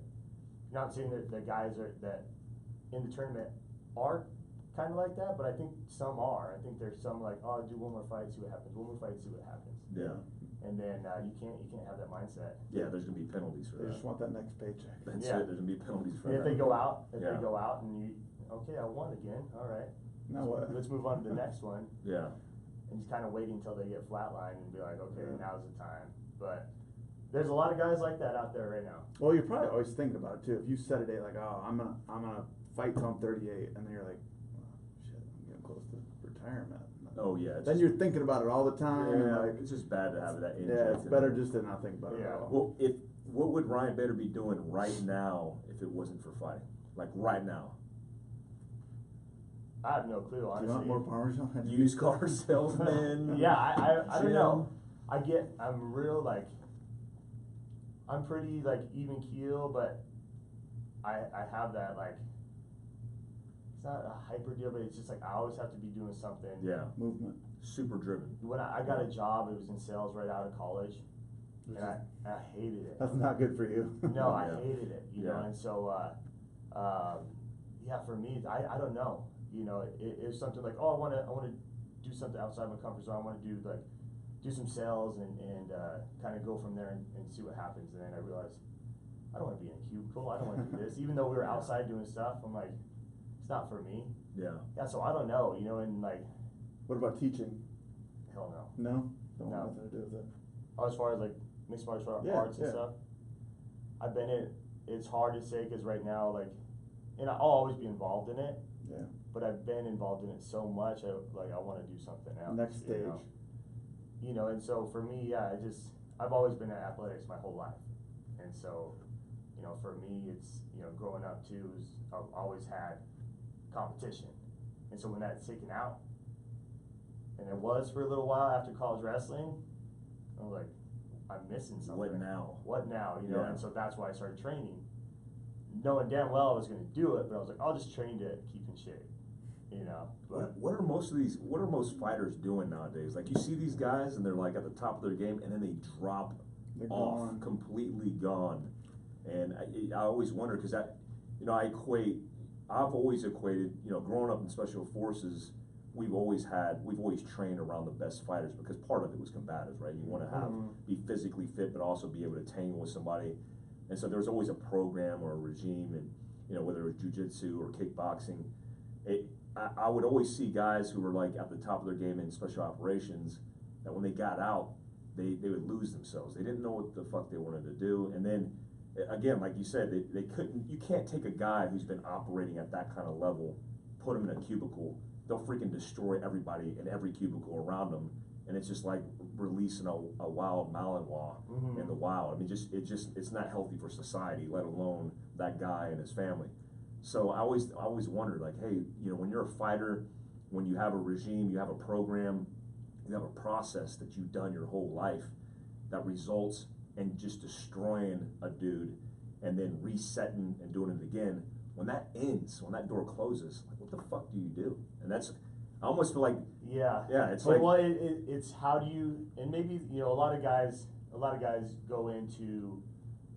[SPEAKER 4] not saying that the guys that in the tournament are kind of like that, but I think some are. I think there's some like, oh, do one more fight, see what happens. One more fight, see what happens.
[SPEAKER 5] Yeah.
[SPEAKER 4] And then you can't have that mindset.
[SPEAKER 5] Yeah, there's gonna be penalties for
[SPEAKER 2] They
[SPEAKER 5] that.
[SPEAKER 2] just want that next paycheck.
[SPEAKER 5] That's
[SPEAKER 4] Yeah.
[SPEAKER 5] it. There's gonna be penalties for
[SPEAKER 4] And
[SPEAKER 5] that.
[SPEAKER 4] if they go out,
[SPEAKER 5] Yeah.
[SPEAKER 4] and you, okay, I won again. All right.
[SPEAKER 2] Now what?
[SPEAKER 4] Let's move on to the next one.
[SPEAKER 5] Yeah.
[SPEAKER 4] And just kind of waiting until they get flatlined and be like, okay, now's the time. But there's a lot of guys like that out there right now.
[SPEAKER 2] Well, you're probably always thinking about it too. If you set a date like, oh, I'm gonna fight till I'm 38, and then you're like, oh, shit, I'm getting close to retirement.
[SPEAKER 5] Oh, yeah.
[SPEAKER 2] Then you're thinking about it all the time. And
[SPEAKER 5] Yeah,
[SPEAKER 2] like,
[SPEAKER 5] it's just bad to have that.
[SPEAKER 2] yeah, it's better just to not think about it at
[SPEAKER 4] Yeah.
[SPEAKER 2] all.
[SPEAKER 5] Well, what would Ryan Bader be doing right now if it wasn't for fighting? Like right now,
[SPEAKER 4] I have no clue,
[SPEAKER 2] Do you
[SPEAKER 4] honestly.
[SPEAKER 2] want more Parmesan?
[SPEAKER 5] used car salesman.
[SPEAKER 4] Yeah, I don't
[SPEAKER 5] Gym.
[SPEAKER 4] know. I'm real, like, I'm pretty, like, even keel, but I have that, like, it's not a hyper deal, but it's just like I always have to be doing something.
[SPEAKER 5] Yeah.
[SPEAKER 2] Movement.
[SPEAKER 5] Super driven.
[SPEAKER 4] When I got a job, it was in sales right out of college, and I hated it.
[SPEAKER 2] That's not good for you.
[SPEAKER 4] No, I
[SPEAKER 5] Yeah.
[SPEAKER 4] hated it, you know,
[SPEAKER 5] Yeah.
[SPEAKER 4] and so, yeah, for me, I don't know, you know, it was something like, oh, I wanna do something outside my comfort zone, I wanna do some sales and kind of go from there and see what happens, and then I realized, I don't wanna be in a cubicle, I don't wanna do this, even though we were outside doing stuff, I'm like, it's not for me.
[SPEAKER 5] Yeah.
[SPEAKER 4] Yeah, so I don't know, you know, and like,
[SPEAKER 2] What about teaching?
[SPEAKER 4] hell no.
[SPEAKER 2] No? Don't
[SPEAKER 4] No.
[SPEAKER 2] want nothing to do with it.
[SPEAKER 4] As far as like mixed martial
[SPEAKER 2] Yeah,
[SPEAKER 4] arts and
[SPEAKER 2] yeah.
[SPEAKER 4] stuff, I've been in. It's hard to say because right now, like, and I'll always be involved in it.
[SPEAKER 2] Yeah.
[SPEAKER 4] But I've been involved in it so much. I want to do something else.
[SPEAKER 2] Next stage.
[SPEAKER 4] You know, and so for me, yeah, I've always been in athletics my whole life, and so, you know, for me, it's, you know, growing up too, I've always had competition, and so when that's taken out, and it was for a little while after college wrestling, I was like, I'm missing something.
[SPEAKER 5] What now?
[SPEAKER 4] What now? You know,
[SPEAKER 5] Yeah.
[SPEAKER 4] and so that's why I started training, knowing damn well I was going to do it, but I was like, I'll just train to keep in shape. You know. But
[SPEAKER 5] What are most fighters doing nowadays? Like you see these guys and they're like at the top of their game and then they drop
[SPEAKER 2] They're
[SPEAKER 5] off,
[SPEAKER 2] gone.
[SPEAKER 5] completely gone. And I always wonder because I've always equated, you know, growing up in special forces, we've always trained around the best fighters because part of it was combative, right? You want to be physically fit, but also be able to tangle with somebody. And so there's always a program or a regime, and you know, whether it was jiu-jitsu or kickboxing, I would always see guys who were like at the top of their game in special operations that when they got out, they would lose themselves. They didn't know what the fuck they wanted to do. And then again, like you said, you can't take a guy who's been operating at that kind of level, put him in a cubicle. They'll freaking destroy everybody in every cubicle around them. And it's just like releasing a wild Malinois in the wild. I mean, it's not healthy for society, let alone that guy and his family. So I always wondered, like, hey, you know, when you're a fighter, when you have a regime, you have a program, you have a process that you've done your whole life that results in just destroying a dude and then resetting and doing it again. When that ends, when that door closes, like, what the fuck do you do? And I almost feel like,
[SPEAKER 4] yeah,
[SPEAKER 5] it's
[SPEAKER 4] but,
[SPEAKER 5] like,
[SPEAKER 4] well, it's how do you, and maybe, you know, a lot of guys go into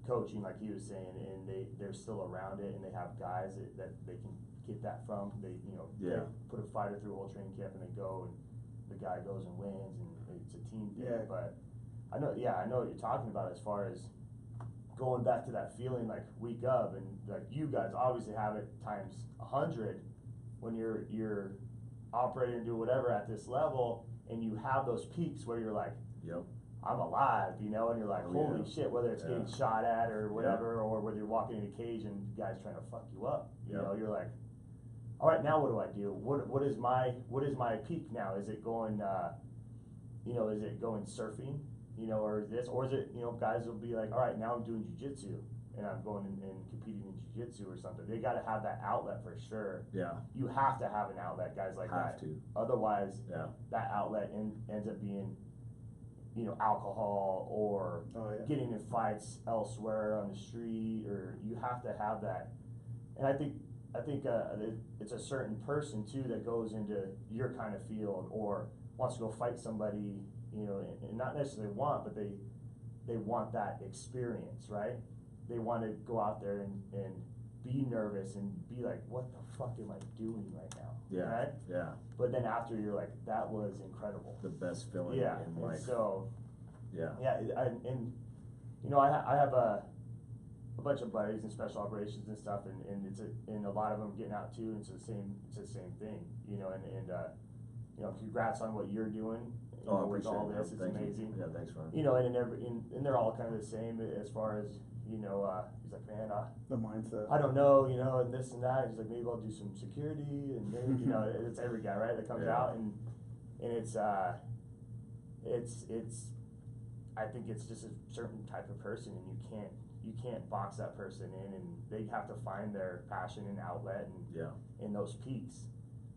[SPEAKER 4] coaching, like he was saying, and they're still around it, and they have guys that they can get that from. They, you know, they put a fighter through a whole training camp, and they go, and the guy goes and wins, and it's a team thing.
[SPEAKER 2] Yeah.
[SPEAKER 4] But I know what you're talking about as far as going back to that feeling like week of, and like you guys obviously have it times 100 when you're operating and do whatever at this level, and you have those peaks where you're like,
[SPEAKER 5] yep.
[SPEAKER 4] I'm alive, you know, and you're like,
[SPEAKER 5] Oh,
[SPEAKER 4] holy
[SPEAKER 5] yeah.
[SPEAKER 4] shit, whether it's
[SPEAKER 5] Yeah.
[SPEAKER 4] getting shot at or whatever, or whether you're walking in a cage and the guy's trying to fuck you up, you
[SPEAKER 5] Yeah.
[SPEAKER 4] know, you're like, all right, now what do I do? What is my peak now? Is it going, is it going surfing? you know, or is it, you know, guys will be like, all right, now I'm doing jiu-jitsu and I'm going and competing in jiu-jitsu or something. They got to have that outlet for sure.
[SPEAKER 5] Yeah.
[SPEAKER 4] You have to have an outlet, guys like
[SPEAKER 5] Have
[SPEAKER 4] that.
[SPEAKER 5] to.
[SPEAKER 4] Otherwise,
[SPEAKER 5] Yeah.
[SPEAKER 4] that outlet ends up being, you know, alcohol or getting in fights elsewhere on the street, or you have to have that. And I think it's a certain person too that goes into your kind of field or wants to go fight somebody, you know, and not necessarily but they want that experience, right? They want to go out there and be nervous and be like, what the fuck am I doing right now?
[SPEAKER 5] Yeah.
[SPEAKER 4] Right?
[SPEAKER 5] Yeah.
[SPEAKER 4] But then after you're like, that was incredible.
[SPEAKER 5] The best feeling
[SPEAKER 4] Yeah.
[SPEAKER 5] in life.
[SPEAKER 4] And so,
[SPEAKER 5] yeah.
[SPEAKER 4] Yeah. And you know, I have a bunch of buddies in special operations and stuff, and a lot of them getting out too. And it's the same thing, you know. And you know, congrats on what you're doing. You know, with all this, it's amazing.
[SPEAKER 5] Yeah, thanks, Ron.
[SPEAKER 4] You know, and they're all kind of the same as far as, you know, he's like, man,
[SPEAKER 2] The mindset.
[SPEAKER 4] I don't know, you know, and this and that. He's like, maybe I'll do some security, and maybe, you know, it's every guy, right, that comes out, and it's I think it's just a certain type of person, and you can't box that person in, and they have to find their passion and outlet and in those peaks,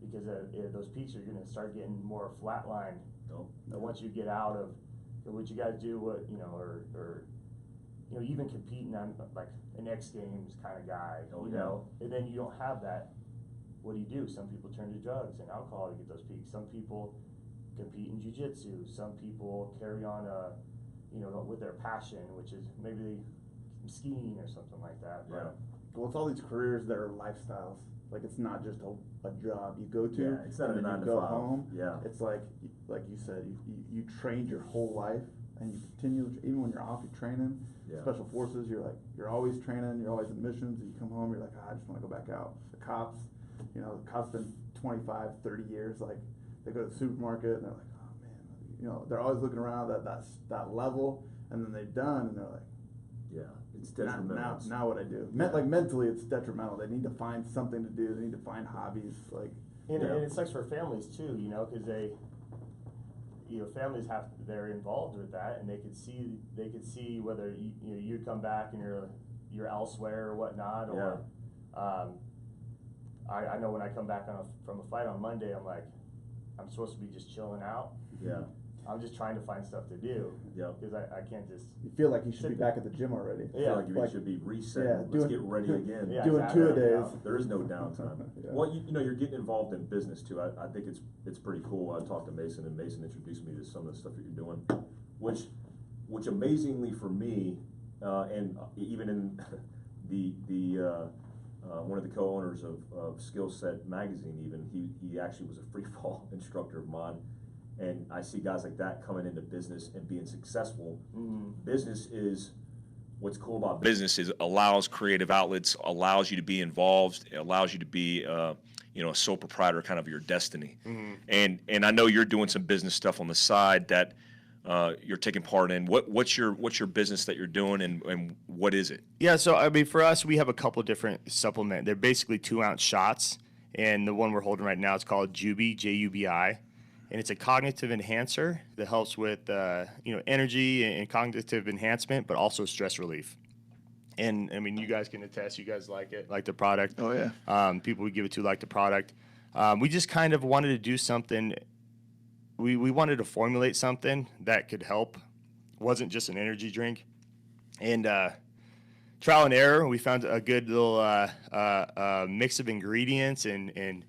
[SPEAKER 4] because those peaks are going to start getting more flatlined. Once you get out of what you guys do, what, you know, or you know, even competing on like an X Games kind of guy, you know, and then you don't have that. What do? Some people turn to drugs and alcohol to get those peaks. Some people compete in jiu-jitsu. Some people carry on you know, with their passion, which is maybe skiing or something like that. But,
[SPEAKER 2] well, it's all these careers that are lifestyles. Like, it's not just a job you go to.
[SPEAKER 5] Yeah, it's not
[SPEAKER 2] and
[SPEAKER 5] a
[SPEAKER 2] then
[SPEAKER 5] 9
[SPEAKER 2] you
[SPEAKER 5] to
[SPEAKER 2] go
[SPEAKER 5] 5.
[SPEAKER 2] home.
[SPEAKER 5] Yeah.
[SPEAKER 2] It's like you said, you trained your whole life, and you continue, even when you're off, you're training.
[SPEAKER 5] Yeah.
[SPEAKER 2] Special forces, you're always training, you're always in missions, and you come home, you're like, I just want to go back out. The cops, you know, the cops been 25, 30 years, like, they go to the supermarket, and they're like, oh, man, you know, they're always looking around at that level, and then they're done, and they're like,
[SPEAKER 5] it's detrimental.
[SPEAKER 2] Now what I do? Like, mentally, it's detrimental. They need to find something to do. They need to find hobbies. Like,
[SPEAKER 4] and it sucks for families too, you know, because families they're involved with that, and they could see whether you come back and you're elsewhere or whatnot, or I know when I come back from a fight on Monday, I'm like, I'm supposed to be just chilling out.
[SPEAKER 2] Yeah.
[SPEAKER 4] I'm just trying to find stuff to do.
[SPEAKER 5] Yeah.
[SPEAKER 4] Because I can't just.
[SPEAKER 2] You feel like you should be back at the gym already.
[SPEAKER 5] Yeah. I feel like you should be reset. Let's get ready again.
[SPEAKER 2] Doing exactly. 2-a-days.
[SPEAKER 5] There is no downtime. Well, you know, you're getting involved in business too. I think it's pretty cool. I talked to Mason, and Mason introduced me to some of the stuff that you're doing, which amazingly for me, and even in the one of the co-owners of Skillset magazine, even he actually was a free fall instructor of mine. And I see guys like that coming into business and being successful. Business is, what's cool about
[SPEAKER 1] business is allows creative outlets, allows you to be involved, it allows you to be you know, a sole proprietor kind of your destiny. And I know you're doing some business stuff on the side that you're taking part in. What's your business that you're doing, and what is it? Yeah,
[SPEAKER 3] so I mean, for us, we have a couple different supplements. They're basically 2-ounce shots, and the one we're holding right now is called Jubi, Jubi. And it's a cognitive enhancer that helps with you know, energy and cognitive enhancement, but also stress relief. And I mean, you guys can attest. You guys like it, like the product.
[SPEAKER 2] Oh yeah.
[SPEAKER 3] People we give it to like the product. We just kind of wanted to do something. We wanted to formulate something that could help. It wasn't just an energy drink. And trial and error, we found a good little mix of ingredients and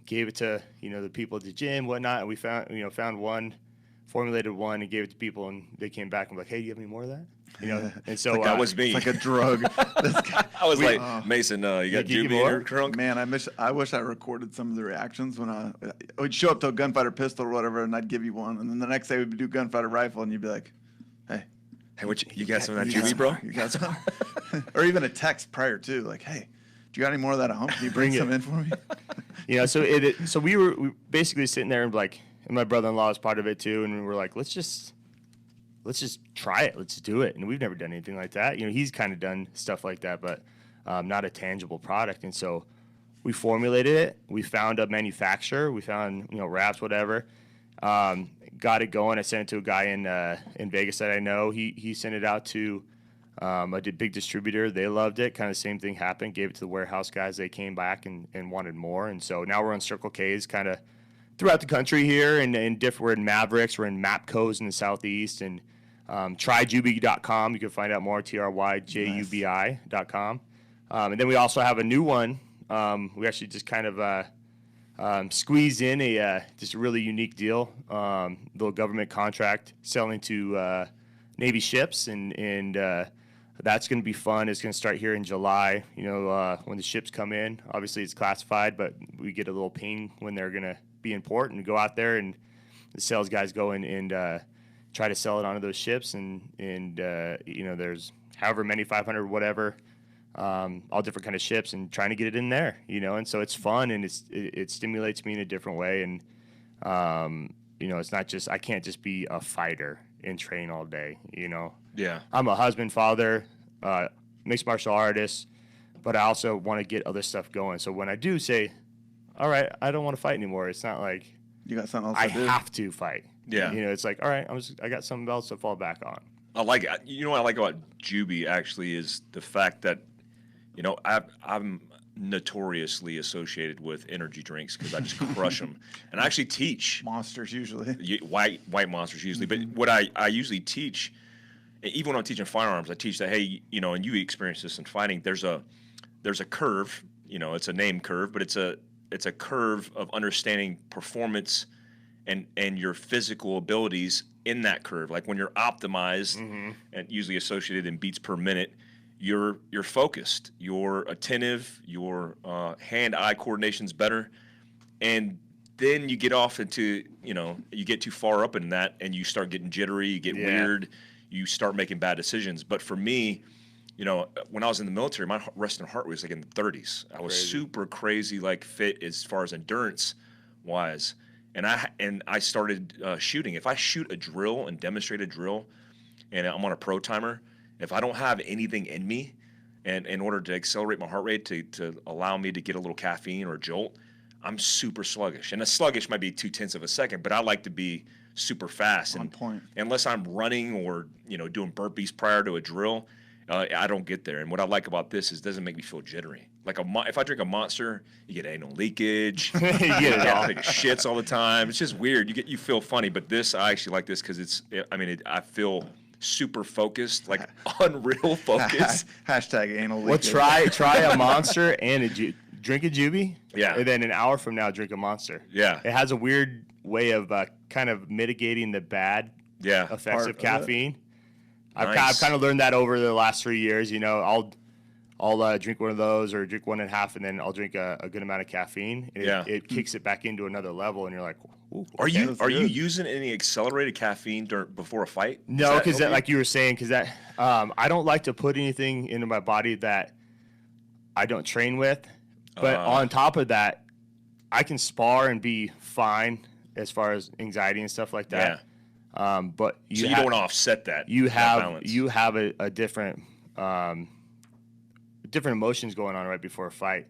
[SPEAKER 3] gave it to, you know, the people at the gym, whatnot, and we found one, formulated one, and gave it to people, and they came back and were like, hey, do you have any more of that? You know, and so
[SPEAKER 1] that was me.
[SPEAKER 2] It's like a drug.
[SPEAKER 1] I was like, Mason, you got Jubi in your trunk?
[SPEAKER 2] Man, I wish I recorded some of the reactions when we'd show up to a gunfighter pistol or whatever, and I'd give you one, and then the next day we'd do gunfighter rifle, and you'd be like, hey,
[SPEAKER 1] what you got some of that Jubi, bro?
[SPEAKER 2] You got some? Or even a text prior to, like, hey, do you got any more of that at home? Can you bring some in for me?
[SPEAKER 3] You know, so we were basically sitting there and like, and my brother-in-law was part of it too, and we were like, let's just try it, let's do it. And we've never done anything like that. You know, he's kind of done stuff like that, but not a tangible product. And so we formulated it. We found a manufacturer. We found, you know, wraps, whatever. got it going. I sent it to a guy in Vegas that I know. He sent it out to a big distributor. They loved it. Kind of the same thing happened. Gave it to the warehouse guys. They came back and wanted more. And so now we're on Circle K's kind of throughout the country here. And we're in Mavericks. We're in Mapco's in the Southeast. And tryjubi.com. You can find out more, tryjubi.com. And then we also have a new one. We actually just kind of squeezed in just a really unique deal, little government contract selling to Navy ships, and that's going to be fun. It's going to start here in July. You know, when the ships come in, obviously it's classified, but we get a little ping when they're going to be in port, and go out there, and the sales guys go in and try to sell it onto those ships, and you know, there's however many, 500, whatever. All different kind of ships, and trying to get it in there, you know, and so it's fun, and it stimulates me in a different way, and you know, it's not just, I can't just be a fighter and train all day, you know.
[SPEAKER 1] Yeah.
[SPEAKER 3] I'm a husband, father, mixed martial artist, but I also want to get other stuff going. So when I do say, all right, I don't want to fight anymore, it's not like
[SPEAKER 2] You got something else
[SPEAKER 3] I
[SPEAKER 2] to do.
[SPEAKER 3] have to fight.
[SPEAKER 1] Yeah.
[SPEAKER 3] You know, it's like, all right, I got something else to fall back on.
[SPEAKER 1] I like it. You know what I like about Juby actually is the fact that, you know, I'm notoriously associated with energy drinks because I just crush them, and I actually teach
[SPEAKER 2] Monsters usually.
[SPEAKER 1] white monsters usually. But what I usually teach, even when I'm teaching firearms, I teach that, hey, you know, and you experience this in fighting. There's a curve. You know, it's a name curve, but it's a curve of understanding performance and your physical abilities in that curve. Like when you're optimized and usually associated in beats per minute, you're focused, you're attentive, your hand-eye coordination's better, and then you get off into, you know, you get too far up in that, and you start getting jittery, you get weird, you start making bad decisions. But for me, you know, when I was in the military, my resting heart rate was like in the 30s. I was super crazy, like fit as far as endurance wise, and I started shooting. If I shoot a drill and demonstrate a drill, and I'm on a pro timer, if I don't have anything in me, and in order to accelerate my heart rate to allow me to get a little caffeine or a jolt, I'm super sluggish. And a sluggish might be 0.2 of a second, but I like to be super fast.
[SPEAKER 2] On
[SPEAKER 1] and
[SPEAKER 2] point.
[SPEAKER 1] Unless I'm running or, you know, doing burpees prior to a drill, I don't get there. And what I like about this is it doesn't make me feel jittery. Like if I drink a Monster, you get anal leakage.
[SPEAKER 3] You get it all.
[SPEAKER 1] Take shits all the time. It's just weird. You feel funny. But this, I actually like this because I feel super focused, like unreal focus.
[SPEAKER 2] Hashtag anal
[SPEAKER 3] Well,
[SPEAKER 2] leakage.
[SPEAKER 3] try a Monster and drink a Juby.
[SPEAKER 1] Yeah.
[SPEAKER 3] And then an hour from now, drink a Monster.
[SPEAKER 1] Yeah.
[SPEAKER 3] It has a weird way of kind of mitigating the bad effects
[SPEAKER 2] Part
[SPEAKER 3] of
[SPEAKER 2] of it.
[SPEAKER 3] caffeine.
[SPEAKER 1] Nice.
[SPEAKER 3] I've kind of learned that over the last 3 years. You know, I'll drink one of those or drink 1.5, and then I'll drink a good amount of caffeine. And it kicks it back into another level, and you're like, ooh,
[SPEAKER 1] Are
[SPEAKER 3] okay.
[SPEAKER 1] you using any accelerated caffeine before a fight?
[SPEAKER 3] No, because
[SPEAKER 1] help you?
[SPEAKER 3] like you were saying, because that I don't like to put anything into my body that I don't train with. But on top of that, I can spar and be fine as far as anxiety and stuff like that. But
[SPEAKER 1] you don't want to offset that.
[SPEAKER 3] You
[SPEAKER 1] that
[SPEAKER 3] have
[SPEAKER 1] balance.
[SPEAKER 3] a different different emotions going on right before a fight.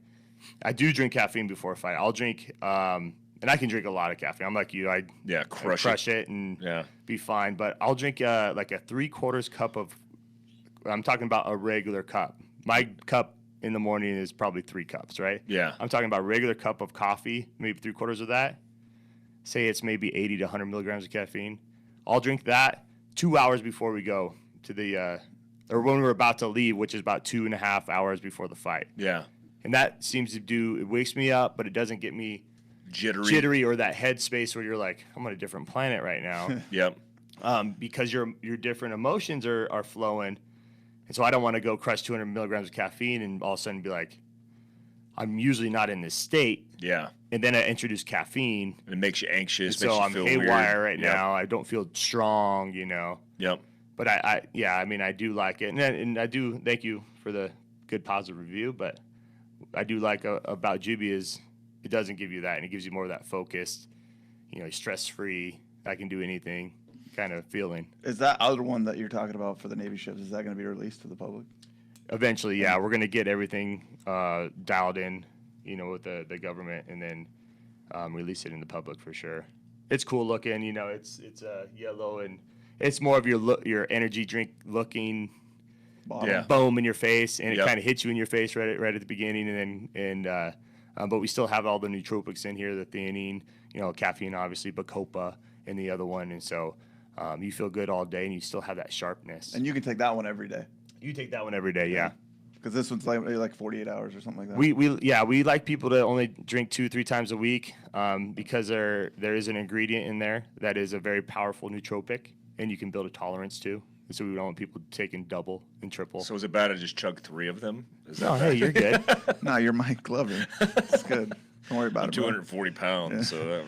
[SPEAKER 3] I do drink caffeine before a fight. I'll drink, and I can drink a lot of caffeine. I'm like you. I crush it and be fine. But I'll drink like a 3/4 cup of. I'm talking about a regular cup. My cup in the morning is probably 3 cups, right?
[SPEAKER 1] Yeah.
[SPEAKER 3] I'm talking about a regular cup of coffee, maybe 3/4 of that. Say it's maybe 80 to 100 milligrams of caffeine. I'll drink that 2 hours before we go to the, or when we're about to leave, which is about 2.5 hours before the fight.
[SPEAKER 1] Yeah.
[SPEAKER 3] And that seems to it wakes me up, but it doesn't get me
[SPEAKER 1] Jittery
[SPEAKER 3] or that head space where you're like, I'm on a different planet right now.
[SPEAKER 1] Yep.
[SPEAKER 3] Because your different emotions are flowing. And so I don't want to go crush 200 milligrams of caffeine and all of a sudden be like, I'm usually not in this state.
[SPEAKER 1] Yeah.
[SPEAKER 3] And then I introduce caffeine.
[SPEAKER 1] It makes you anxious.
[SPEAKER 3] So
[SPEAKER 1] makes you
[SPEAKER 3] I'm
[SPEAKER 1] feel
[SPEAKER 3] haywire
[SPEAKER 1] weird.
[SPEAKER 3] right now. I don't feel strong, you know.
[SPEAKER 1] Yep.
[SPEAKER 3] But I mean, I do like it. And I do thank you for the good positive review. But I do like about Juby is it doesn't give you that. And it gives you more of that focused, you know, stress-free, I can do anything kind of feeling.
[SPEAKER 2] Is that other one that you're talking about for the Navy ships, is that going to be released to the public?
[SPEAKER 3] Eventually, yeah. We're going to get everything dialed in, you know, with the government and then release it in the public for sure. It's cool looking. You know, it's yellow, and it's more of your energy drink looking.
[SPEAKER 2] Bottle.
[SPEAKER 3] Boom in your face, and it
[SPEAKER 1] Yep.
[SPEAKER 3] kind of hits you in your face right at the beginning, but we still have all the nootropics in here, the theanine, you know, caffeine obviously, Bacopa and the other one, and so you feel good all day, and you still have that sharpness.
[SPEAKER 2] And you can take that one every day.
[SPEAKER 3] You take that one every day, yeah.
[SPEAKER 2] Because this one's like 48 hours or something like that.
[SPEAKER 3] We like people to only drink 2-3 times a week because there is an ingredient in there that is a very powerful nootropic, and you can build a tolerance to. So we don't want people taking double and triple.
[SPEAKER 1] So is it bad to just chug 3 of them? Is that
[SPEAKER 3] Oh,
[SPEAKER 1] bad?
[SPEAKER 3] hey, you're good.
[SPEAKER 2] No, you're Mike Glover. It's good. Don't worry about
[SPEAKER 1] I'm
[SPEAKER 2] it. bro.
[SPEAKER 1] 240 pounds, so that,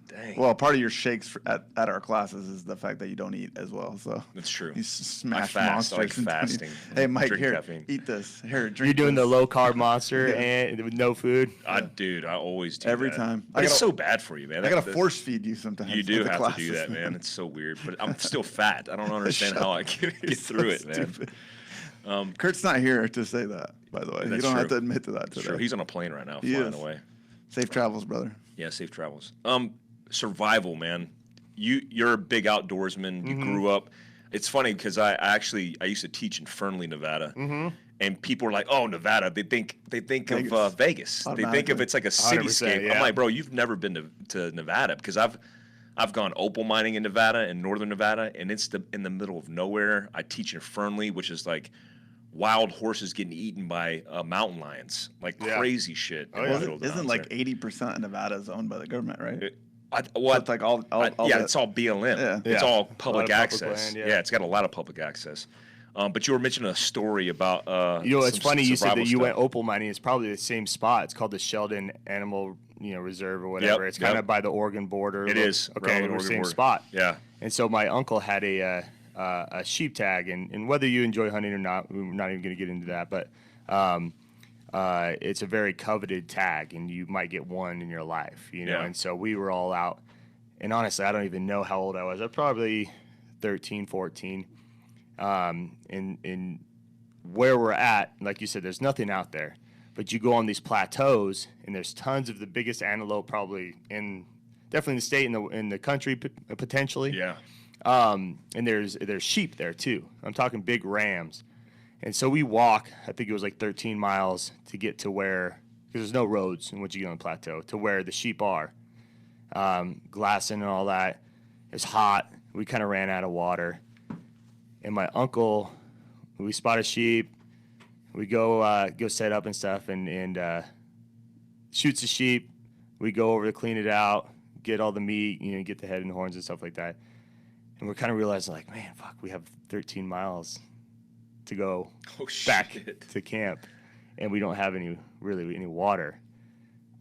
[SPEAKER 1] dang.
[SPEAKER 2] Well, part of your shakes at our classes is the fact that you don't eat as well. So
[SPEAKER 1] That's true.
[SPEAKER 2] you smash
[SPEAKER 1] I fast. I
[SPEAKER 2] monsters.
[SPEAKER 1] like
[SPEAKER 2] in 20
[SPEAKER 1] fasting.
[SPEAKER 2] Hey, Mike,
[SPEAKER 1] Drink
[SPEAKER 2] here,
[SPEAKER 1] caffeine.
[SPEAKER 2] eat this. Here, drink.
[SPEAKER 3] You're doing
[SPEAKER 2] this.
[SPEAKER 3] the low carb monster
[SPEAKER 2] Yeah.
[SPEAKER 3] and with no food.
[SPEAKER 1] Dude, I always do
[SPEAKER 2] Every
[SPEAKER 1] that.
[SPEAKER 2] time.
[SPEAKER 1] But
[SPEAKER 2] I
[SPEAKER 1] it's
[SPEAKER 2] gotta-
[SPEAKER 1] so bad for you, man.
[SPEAKER 2] I gotta
[SPEAKER 1] That-
[SPEAKER 2] force feed you sometimes.
[SPEAKER 1] You do
[SPEAKER 2] at the
[SPEAKER 1] have
[SPEAKER 2] classes,
[SPEAKER 1] to do that, man. It's so weird. But I'm still fat. I don't understand
[SPEAKER 2] Shut
[SPEAKER 1] how I
[SPEAKER 2] up.
[SPEAKER 1] can
[SPEAKER 2] You're
[SPEAKER 1] get through
[SPEAKER 2] so
[SPEAKER 1] it, man.
[SPEAKER 2] stupid. Kurt's not here to say that, by the way. You
[SPEAKER 1] That's
[SPEAKER 2] don't have
[SPEAKER 1] true.
[SPEAKER 2] to admit to that
[SPEAKER 1] It's
[SPEAKER 2] today.
[SPEAKER 1] true. He's on a plane right now,
[SPEAKER 2] He
[SPEAKER 1] flying
[SPEAKER 2] is.
[SPEAKER 1] away.
[SPEAKER 2] Safe travels, brother.
[SPEAKER 1] Yeah, safe travels. Survival, man. You're a big outdoorsman. You grew up. It's funny because I used to teach in Fernley, Nevada, and people are like, "Oh, Nevada." They think
[SPEAKER 2] Vegas.
[SPEAKER 1] of Vegas. They think of
[SPEAKER 2] Automatically.
[SPEAKER 1] it's like a
[SPEAKER 3] 100%,
[SPEAKER 1] cityscape.
[SPEAKER 3] yeah.
[SPEAKER 1] I'm like, bro, you've never been to Nevada because I've gone opal mining in Nevada and northern Nevada, and it's in the middle of nowhere. I teach in Fernley, which is like wild horses getting eaten by mountain lions, like
[SPEAKER 3] Yeah.
[SPEAKER 1] crazy shit.
[SPEAKER 3] Oh,
[SPEAKER 1] in
[SPEAKER 3] yeah.
[SPEAKER 1] the middle of the
[SPEAKER 2] Isn't
[SPEAKER 1] mountains
[SPEAKER 2] like 80% of Nevada is owned by the government, right?
[SPEAKER 1] there.
[SPEAKER 2] So it's like all
[SPEAKER 1] yeah,
[SPEAKER 2] that-
[SPEAKER 1] it's all BLM.
[SPEAKER 2] Yeah.
[SPEAKER 1] It's
[SPEAKER 3] Yeah.
[SPEAKER 1] all
[SPEAKER 3] A lot
[SPEAKER 1] public
[SPEAKER 3] of public
[SPEAKER 1] access.
[SPEAKER 3] land,
[SPEAKER 1] yeah.
[SPEAKER 3] yeah.
[SPEAKER 1] It's got a lot of public access. But you were mentioning a story about
[SPEAKER 3] You know, it's
[SPEAKER 1] some
[SPEAKER 3] funny you said
[SPEAKER 1] survival
[SPEAKER 3] that you went
[SPEAKER 1] stuff.
[SPEAKER 3] opal mining. It's probably the same spot. It's called the Sheldon Animal Reserve or whatever. It's kind
[SPEAKER 1] yep.
[SPEAKER 3] of by the Oregon border.
[SPEAKER 1] It is,
[SPEAKER 3] Okay,
[SPEAKER 1] around the
[SPEAKER 3] we're
[SPEAKER 1] Oregon
[SPEAKER 3] same
[SPEAKER 1] border.
[SPEAKER 3] spot.
[SPEAKER 1] Yeah.
[SPEAKER 3] And so my uncle had a sheep tag, and whether you enjoy hunting or not, we're not even going to get into that, but it's a very coveted tag, and you might get one in your life, you know.
[SPEAKER 1] Yeah.
[SPEAKER 3] And so we were all out, and honestly, I don't even know how old I was. I was probably 13, 14. And where we're at, like you said, there's nothing out there. But you go on these plateaus, and there's tons of the biggest antelope probably definitely in the state, in the country, potentially.
[SPEAKER 1] Yeah.
[SPEAKER 3] And there's sheep there too. I'm talking big rams. And so we walk, I think it was like 13 miles to get to where, because there's no roads in once you get on the plateau, to where the sheep are. Glassing and all that. It's hot. We kind of ran out of water. And my uncle, we spot a sheep. We go set up and stuff, and shoots the sheep. We go over to clean it out, get all the meat, get the head and horns and stuff like that. And we're kind of realizing, like, man, fuck, we have 13 miles to go back to camp, and we don't have any water.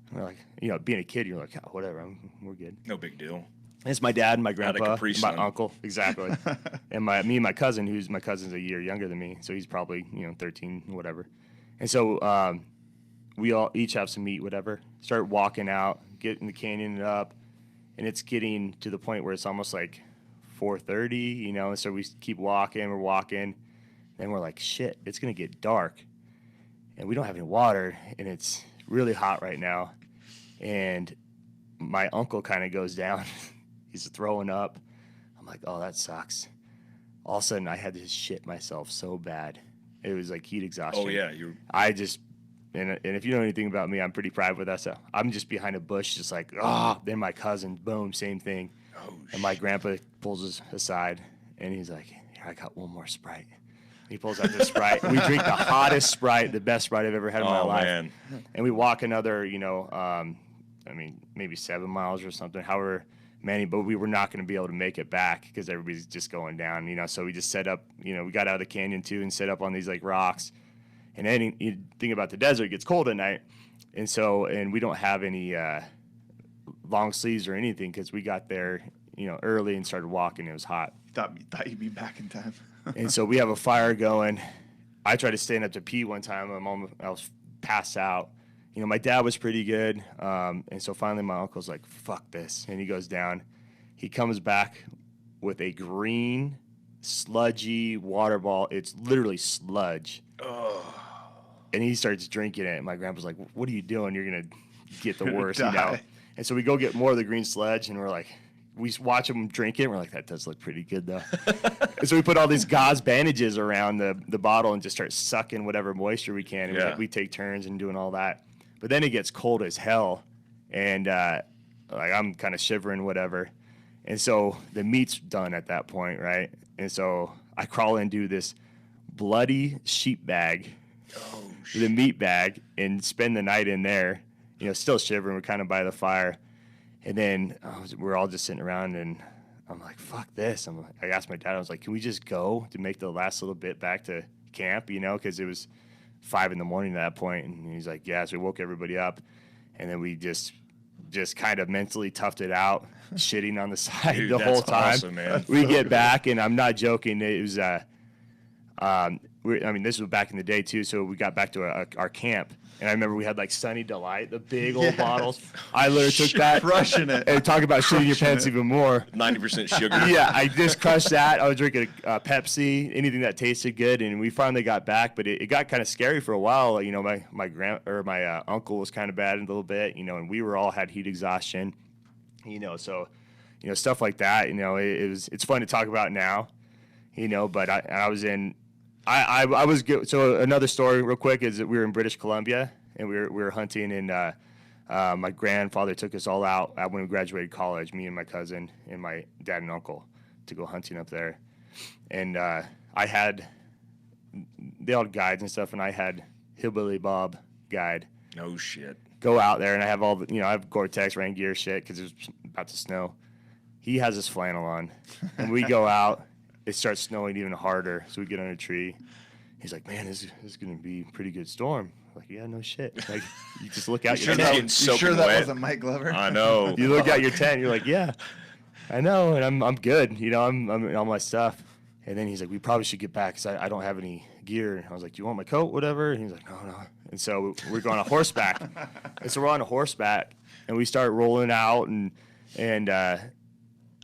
[SPEAKER 3] And we're like, being a kid, you're like, oh, whatever, we're good.
[SPEAKER 1] No big deal.
[SPEAKER 3] And it's my dad and my
[SPEAKER 1] Not a
[SPEAKER 3] grandpa,
[SPEAKER 1] Capri
[SPEAKER 3] and my
[SPEAKER 1] Sun.
[SPEAKER 3] uncle, exactly, and me and my cousin, my cousin's a year younger than me, so he's probably 13, whatever. And so we all each have some meat, whatever. Start walking out, getting the canyon up, and it's getting to the point where it's almost like 4:30, and so we keep walking, we're walking, then we're like, shit, it's gonna get dark, and we don't have any water, and it's really hot right now, and my uncle kind of goes down. He's throwing up. I'm like, oh, that sucks. All of a sudden, I had to shit myself so bad. It was like heat exhaustion.
[SPEAKER 1] Oh yeah,
[SPEAKER 3] And if you know anything about me, I'm pretty private with that stuff. I'm just behind a bush, just like, Then my cousin, boom, same thing. And my grandpa pulls us aside, and he's like, here, I got one more Sprite. He pulls out the Sprite. We drink the hottest Sprite, the best Sprite I've ever had in my life.
[SPEAKER 1] Man.
[SPEAKER 3] And we walk another, maybe 7 miles or something, however many, but we were not going to be able to make it back because everybody's just going down, so we just set up, we got out of the canyon too and set up on these like rocks. And then you think about the desert, it gets cold at night. And we don't have any long sleeves or anything because we got there, early and started walking. It was hot.
[SPEAKER 2] Thought you'd be back in time.
[SPEAKER 3] And so we have a fire going. I tried to stand up to pee one time. I was passed out. My dad was pretty good. And so finally my uncle's like, fuck this. And he goes down. He comes back with a green, sludgy water ball. It's literally sludge. And he starts drinking it. And my grandpa's like, what are you doing? You're going to get the worst,
[SPEAKER 2] Die.
[SPEAKER 3] And so we go get more of the green sledge, and we're like, we watch them drink it. And we're like, that does look pretty good, though. And so we put all these gauze bandages around the bottle and just start sucking whatever moisture we can. And we take turns and doing all that. But then it gets cold as hell, and like I'm kind of shivering, whatever. And so the meat's done at that point, right? And so I crawl into this bloody sheep bag, the meat bag, and spend the night in there. You know, still shivering. We're kind of by the fire. And then we're all just sitting around, and I'm like, fuck this. I asked my dad, I was like, can we just go to make the last little bit back to camp, you know, because it was 5 a.m. at that point. And he's like, yeah. So we woke everybody up, and then we just kind of mentally toughed it out, shitting on the side. Dude, the whole time. Awesome, man. We get back, and I'm not joking. It was, I mean, this was back in the day too. So we got back to our camp, and I remember we had like Sunny Delight, the big old bottles. I literally took that,
[SPEAKER 2] crushing it,
[SPEAKER 3] and talk about shitting your pants even more.
[SPEAKER 1] 90% sugar.
[SPEAKER 3] Yeah, I just crushed that. I was drinking a Pepsi, anything that tasted good, and we finally got back. But it got kind of scary for a while. You know, my uncle was kind of bad a little bit. You know, and we were all had heat exhaustion. You know, so you know stuff like that. You know, it's fun to talk about now. You know, but I was in. I was good. So another story real quick is that we were in British Columbia, and we were hunting, and my grandfather took us all out when we graduated college, me and my cousin and my dad and uncle, to go hunting up there. And I had, they all had guides and stuff, and I had Hillbilly Bob guide.
[SPEAKER 1] No shit.
[SPEAKER 3] Go out there, and I have all the, I have Gore-Tex, rain gear, shit, because it was about to snow. He has his flannel on, and we go out. It starts snowing even harder, so we get on a tree. He's like, man, this is going to be a pretty good storm. I'm like, yeah, no shit. Like, you just look out your tent.
[SPEAKER 2] You sure that wasn't Mike Glover?
[SPEAKER 1] I know.
[SPEAKER 3] You look out your tent, you're like, yeah, I know, and I'm good. You know, I'm in all my stuff. And then he's like, we probably should get back because I don't have any gear. And I was like, do you want my coat, whatever? And he's like, no. And so we're going on horseback. And so we're on a horseback, and we start rolling out, and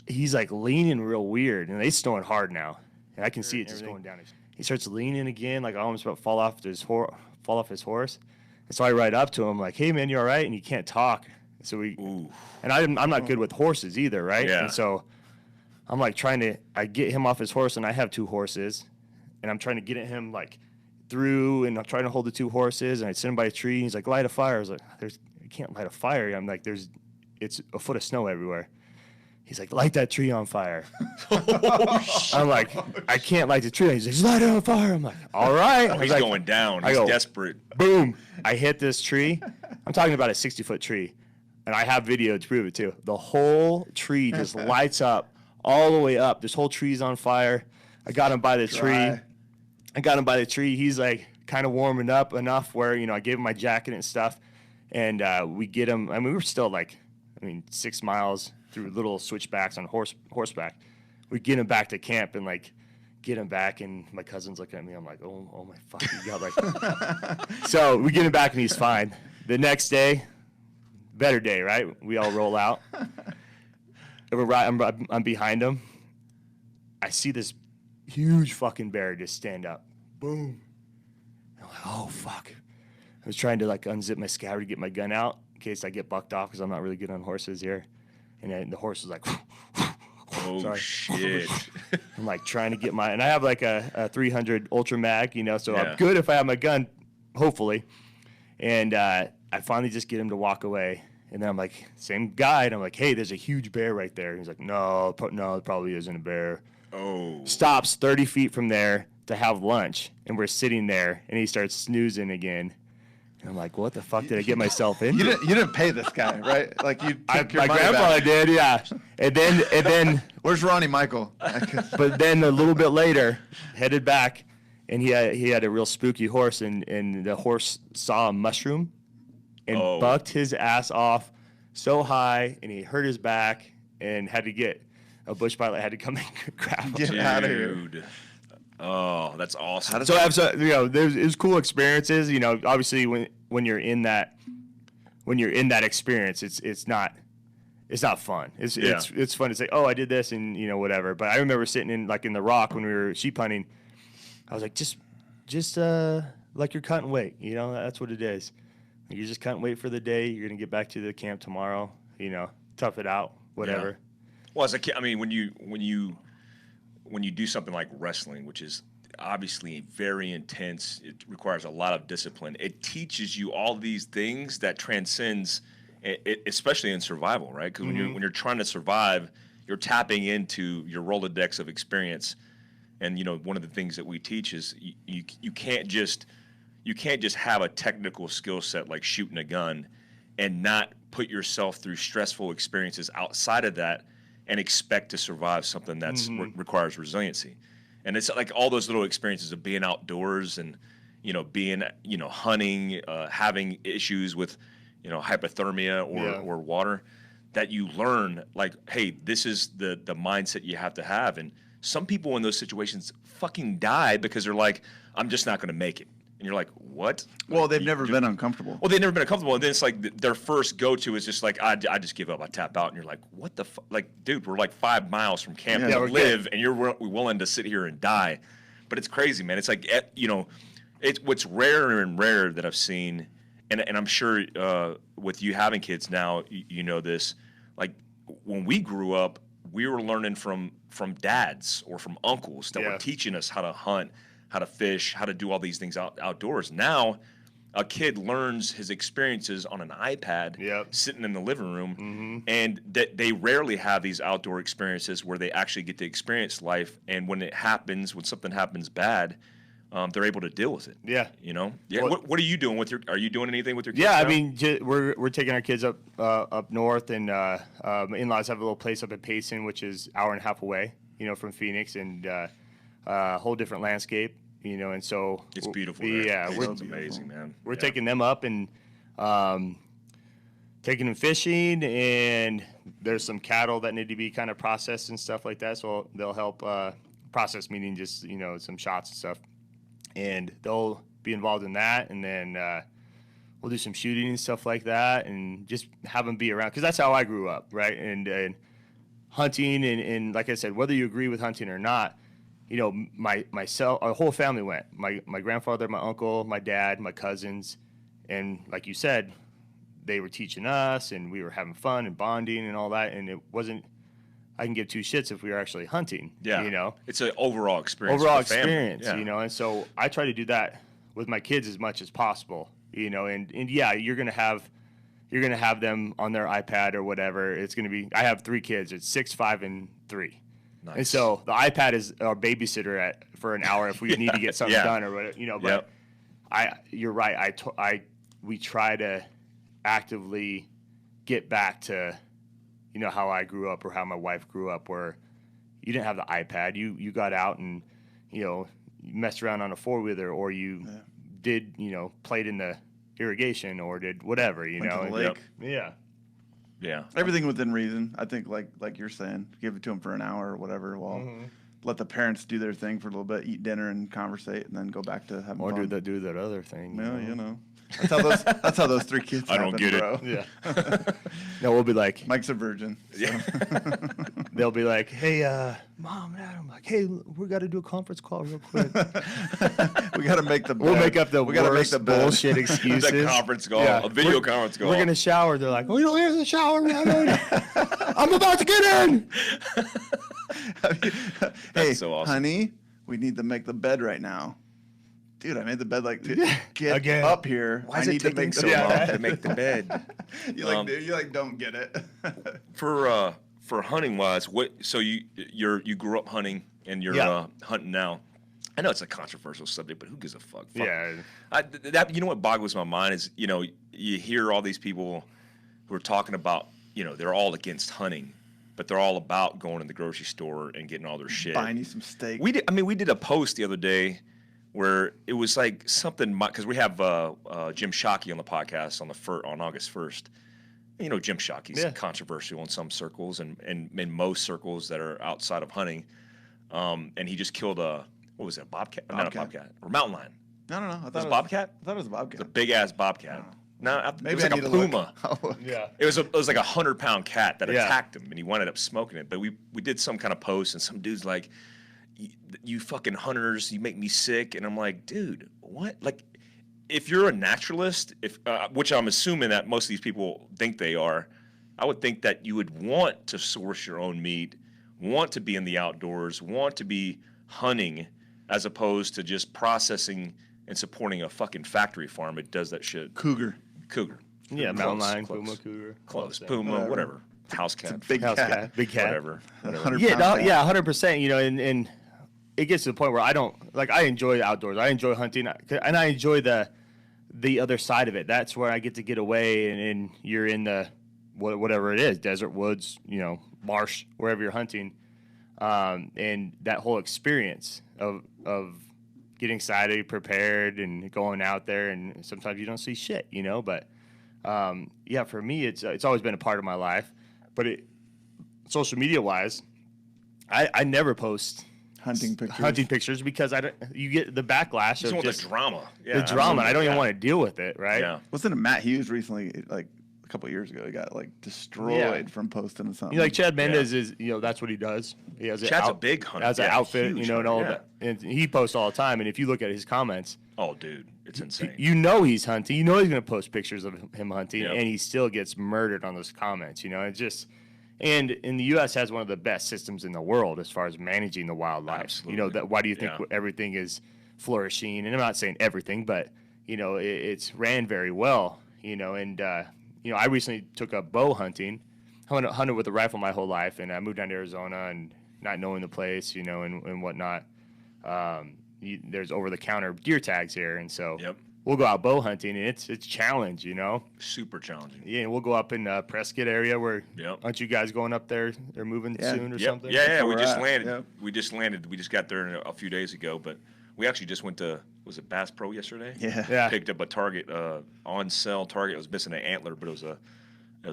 [SPEAKER 3] he's like leaning real weird, and it's snowing hard now, and I can see it just going down. He starts leaning again, like I almost about fall off his horse. And so I ride up to him like, "Hey man, you all right?" And he can't talk. So and I'm not good with horses either, right?
[SPEAKER 1] Yeah.
[SPEAKER 3] And so I'm like I get him off his horse, and I have 2 horses, and I'm trying to get at him like through, and I'm trying to hold the 2 horses, and I sit him by a tree, and he's like, light a fire. I was like, I can't light a fire. I'm like, it's a foot of snow everywhere. He's like, light that tree on fire. I'm like, I can't light the tree. He's like, just light it on fire. I'm like, all right.
[SPEAKER 1] He's like, going down. He's desperate.
[SPEAKER 3] Boom. I hit this tree. I'm talking about a 60-foot tree. And I have video to prove it, too. The whole tree just lights up all the way up. This whole tree's on fire. I got him by the tree. He's like kind of warming up enough where, I gave him my jacket and stuff. And we get him. I mean, we were still 6 miles through little switchbacks on horseback. We get him back to camp and get him back, and my cousin's looking at me. I'm like, oh my fucking god! So we get him back and he's fine. The next day, better day, right? We all roll out. I'm behind him. I see this huge fucking bear just stand up. Boom. I'm like, oh fuck. I was trying to unzip my scabbard to get my gun out in case I get bucked off because I'm not really good on horses here. And then the horse was like,
[SPEAKER 1] oh, sorry. Shit.
[SPEAKER 3] I'm trying to get and I have a 300 Ultra Mag, so yeah. I'm good if I have my gun, hopefully. And I finally just get him to walk away. And then I'm like, same guide. I'm like, hey, there's a huge bear right there. And he's like, no, it probably isn't a bear.
[SPEAKER 1] Oh.
[SPEAKER 3] Stops 30 feet from there to have lunch. And we're sitting there, and he starts snoozing again. And I'm like, what the fuck did I get myself into?
[SPEAKER 2] You didn't pay this guy, right? You took your
[SPEAKER 3] my
[SPEAKER 2] money
[SPEAKER 3] grandfather
[SPEAKER 2] back.
[SPEAKER 3] did, yeah. And then
[SPEAKER 2] where's Ronnie Michael?
[SPEAKER 3] But then a little bit later, headed back, and he had a real spooky horse, and the horse saw a mushroom and bucked his ass off so high, and he hurt his back and had to get a bush pilot had to come and grab him.
[SPEAKER 2] Get out of here.
[SPEAKER 1] Oh, that's awesome.
[SPEAKER 3] So it was cool experiences. Obviously when you're in that experience, it's not fun. It's fun to say, oh, I did this and whatever. But I remember sitting in the rock when we were sheep hunting. I was like, just like you're cutting weight. That's what it is. You're just cutting weight for the day. You're gonna get back to the camp tomorrow, tough it out, whatever.
[SPEAKER 1] Yeah. Well, as a kid, I mean, when you do something like wrestling, which is obviously very intense, it requires a lot of discipline. It teaches you all these things that transcends, especially in survival, right? Because when you're trying to survive, you're tapping into your Rolodex of experience. And one of the things that we teach is you can't just have a technical skill set like shooting a gun and not put yourself through stressful experiences outside of that and expect to survive something that's requires resiliency. And it's like all those little experiences of being outdoors and being hunting, having issues with hypothermia or water, that you learn, like, hey, this is the mindset you have to have. And some people in those situations fucking die because they're like, I'm just not going to make it. And you're like, what?
[SPEAKER 2] Well, they've never been uncomfortable.
[SPEAKER 1] Well, they've never been uncomfortable. And then it's like their first go-to is just like, I just give up. I tap out. And you're like, what the fuck? Like, dude, we're like 5 miles from camp to live, and you're willing to sit here and die. But it's crazy, man. It's like, it's what's rarer and rarer that I've seen. And I'm sure with you having kids now, you know this. Like, when we grew up, we were learning from dads or from uncles that were teaching us how to hunt, how to fish, how to do all these things outdoors. Now, a kid learns his experiences on an iPad sitting in the living room, and that they rarely have these outdoor experiences where they actually get to experience life. And when something happens bad, they're able to deal with it.
[SPEAKER 3] Yeah.
[SPEAKER 1] Well, what are you doing are you doing anything with your kids?
[SPEAKER 3] Yeah,
[SPEAKER 1] now?
[SPEAKER 3] I mean, we're taking our kids up north, and my in-laws have a little place up in Payson, which is hour and a half away, from Phoenix, and a whole different landscape, and so
[SPEAKER 1] it's beautiful.
[SPEAKER 3] Yeah,
[SPEAKER 1] it's amazing, man.
[SPEAKER 3] We're taking them up and taking them fishing, and there's some cattle that need to be kind of processed and stuff like that, so they'll help process, meaning just some shots and stuff, and they'll be involved in that, and then we'll do some shooting and stuff like that, and just have them be around, because that's how I grew up, right? And hunting, and like I said, whether you agree with hunting or not, myself, our whole family went. My grandfather, my uncle, my dad, my cousins, and like you said, they were teaching us, and we were having fun and bonding and all that, and it wasn't, I can give two shits if we were actually hunting.
[SPEAKER 1] Yeah. It's an overall experience.
[SPEAKER 3] And so I try to do that with my kids as much as possible, and yeah, you're gonna have them on their iPad or whatever. It's gonna be. I have 3 kids. It's 6, 5, and 3.
[SPEAKER 1] Nice.
[SPEAKER 3] And so the iPad is our babysitter for an hour if we need to get something done or whatever. But you're right. We try to actively get back to, how I grew up or how my wife grew up, where you didn't have the iPad. You got out and, you messed around on a 4-wheeler, or you did, played in the irrigation, or did whatever,
[SPEAKER 2] Went to the lake.
[SPEAKER 3] Yeah.
[SPEAKER 2] Everything within reason. I think, like you're saying, give it to them for an hour or whatever. While let the parents do their thing for a little bit, eat dinner and conversate, and then go back to having fun.
[SPEAKER 3] Or do that other thing.
[SPEAKER 2] Yeah, That's how those 3 kids.
[SPEAKER 1] I don't get it.
[SPEAKER 2] bro.
[SPEAKER 3] Yeah. No, we'll be like,
[SPEAKER 2] Mike's a virgin. So.
[SPEAKER 1] Yeah.
[SPEAKER 3] They'll be like, hey, Mom and Dad, I'm like, hey, we got to do a conference call real quick.
[SPEAKER 2] We got to make the bed.
[SPEAKER 3] We'll make up the
[SPEAKER 2] we gotta
[SPEAKER 3] worst
[SPEAKER 2] make the bed.
[SPEAKER 3] bullshit excuses.
[SPEAKER 1] The conference call,
[SPEAKER 3] Yeah.
[SPEAKER 1] a video conference call.
[SPEAKER 3] We're going to shower. They're like, oh, you don't hear the shower, man. I'm about to get in.
[SPEAKER 2] Hey,
[SPEAKER 1] so awesome.
[SPEAKER 2] honey, we need to make the bed right now. Dude, I made the bed get
[SPEAKER 3] Again.
[SPEAKER 2] up here.
[SPEAKER 1] Why
[SPEAKER 2] I
[SPEAKER 1] is
[SPEAKER 2] need
[SPEAKER 1] it
[SPEAKER 2] to
[SPEAKER 1] taking
[SPEAKER 2] make
[SPEAKER 1] so
[SPEAKER 2] the
[SPEAKER 1] long
[SPEAKER 2] bed.
[SPEAKER 1] to make the bed?
[SPEAKER 2] You don't get it.
[SPEAKER 1] For hunting wise, so you grew up hunting and you're hunting now. I know it's a controversial subject, but who gives a fuck?
[SPEAKER 3] Yeah.
[SPEAKER 1] What boggles my mind is you hear all these people who are talking about they're all against hunting, but they're all about going to the grocery store and getting all their shit.
[SPEAKER 2] Buying you some steak.
[SPEAKER 1] We did a post the other day where it was like something, because we have Jim Shockey on the podcast on August 1st. Jim Shockey's controversial in some circles and in most circles that are outside of hunting. And he just killed a bobcat? Not a bobcat, or mountain lion.
[SPEAKER 2] No. I thought
[SPEAKER 1] Was it a bobcat?
[SPEAKER 2] I thought it was a bobcat.
[SPEAKER 1] It's a big ass bobcat. No,
[SPEAKER 2] Maybe
[SPEAKER 1] it was like
[SPEAKER 2] I need
[SPEAKER 1] a
[SPEAKER 2] to look.
[SPEAKER 1] puma.
[SPEAKER 2] I'll look.
[SPEAKER 3] Yeah.
[SPEAKER 1] It was like 100-pound cat that attacked him, and he wound up smoking it. But we did some kind of post, and some dude's like, "You fucking hunters, you make me sick." And I'm like, dude, what? Like, if you're a naturalist, which I'm assuming that most of these people think they are, I would think that you would want to source your own meat, want to be in the outdoors, want to be hunting, as opposed to just processing and supporting a fucking factory farm that does that shit.
[SPEAKER 2] Cougar.
[SPEAKER 3] Yeah,
[SPEAKER 1] Close,
[SPEAKER 3] mountain lion,
[SPEAKER 1] close.
[SPEAKER 3] puma, cougar.
[SPEAKER 1] Close.
[SPEAKER 3] there.
[SPEAKER 1] Puma, whatever. House cat.
[SPEAKER 2] Big
[SPEAKER 3] House
[SPEAKER 2] cat.
[SPEAKER 3] cat. Big cat.
[SPEAKER 1] Whatever.
[SPEAKER 2] 100
[SPEAKER 3] Yeah,
[SPEAKER 2] pound cat.
[SPEAKER 3] yeah, 100%. You know, and it gets to the point where I don't like. I enjoy the outdoors. I enjoy hunting, and I enjoy the other side of it. That's where I get to get away, and you're in the whatever it is, desert, woods, you know, marsh, wherever you're hunting, and that whole experience of getting excited, prepared, and going out there, and sometimes you don't see shit, you know, but yeah, for me, it's always been a part of my life. But social media wise, I never post
[SPEAKER 2] Hunting pictures.
[SPEAKER 3] because you get the backlash
[SPEAKER 1] Just
[SPEAKER 3] of
[SPEAKER 1] want
[SPEAKER 3] just
[SPEAKER 1] the drama.
[SPEAKER 3] the drama. And I don't even
[SPEAKER 1] Yeah.
[SPEAKER 3] want to deal with it, right?
[SPEAKER 1] Yeah.
[SPEAKER 2] Wasn't it Matt Hughes recently, like a couple of years ago, he got like destroyed from posting something.
[SPEAKER 3] You know, like Chad Mendez is, you know, that's what he does. He has
[SPEAKER 1] Chad's a big hunter.
[SPEAKER 3] has an
[SPEAKER 1] Yeah,
[SPEAKER 3] outfit, you
[SPEAKER 1] huge
[SPEAKER 3] know, and all
[SPEAKER 1] hunter,
[SPEAKER 3] that. And he posts all the time. And if you look at his comments,
[SPEAKER 1] Oh, dude, it's insane.
[SPEAKER 3] you know he's hunting. You know he's going to post pictures of him hunting,
[SPEAKER 1] Yep.
[SPEAKER 3] and he still gets murdered on those comments. You know, it's just. And in the U.S. has one of the best systems in the world as far as managing the wildlife.
[SPEAKER 1] Absolutely.
[SPEAKER 3] You know, that why do you think
[SPEAKER 1] Yeah.
[SPEAKER 3] everything is flourishing? And I'm not saying everything, but you know, it's ran very well. You know, and you know, I recently took up bow hunting. I hunted with a rifle my whole life, and I moved down to Arizona and not knowing the place, you know, and whatnot. There's over-the-counter deer tags here, and so
[SPEAKER 1] Yep.
[SPEAKER 3] we'll go out bow hunting, and it's a challenge, you know.
[SPEAKER 1] Super challenging.
[SPEAKER 3] Yeah, and we'll go up in Prescott area where
[SPEAKER 1] Yep.
[SPEAKER 3] aren't you guys going up there? They're moving
[SPEAKER 2] Yeah.
[SPEAKER 3] soon or
[SPEAKER 1] Yep.
[SPEAKER 3] something?
[SPEAKER 1] Yeah, we
[SPEAKER 2] where
[SPEAKER 1] just
[SPEAKER 2] we're at.
[SPEAKER 1] landed.
[SPEAKER 2] Yep.
[SPEAKER 1] We just landed. We just got there a few days ago, but we actually just went to, was it Bass Pro yesterday?
[SPEAKER 2] Yeah.
[SPEAKER 3] Yeah.
[SPEAKER 1] Picked up a target, on sale target. It was missing an antler, but it was a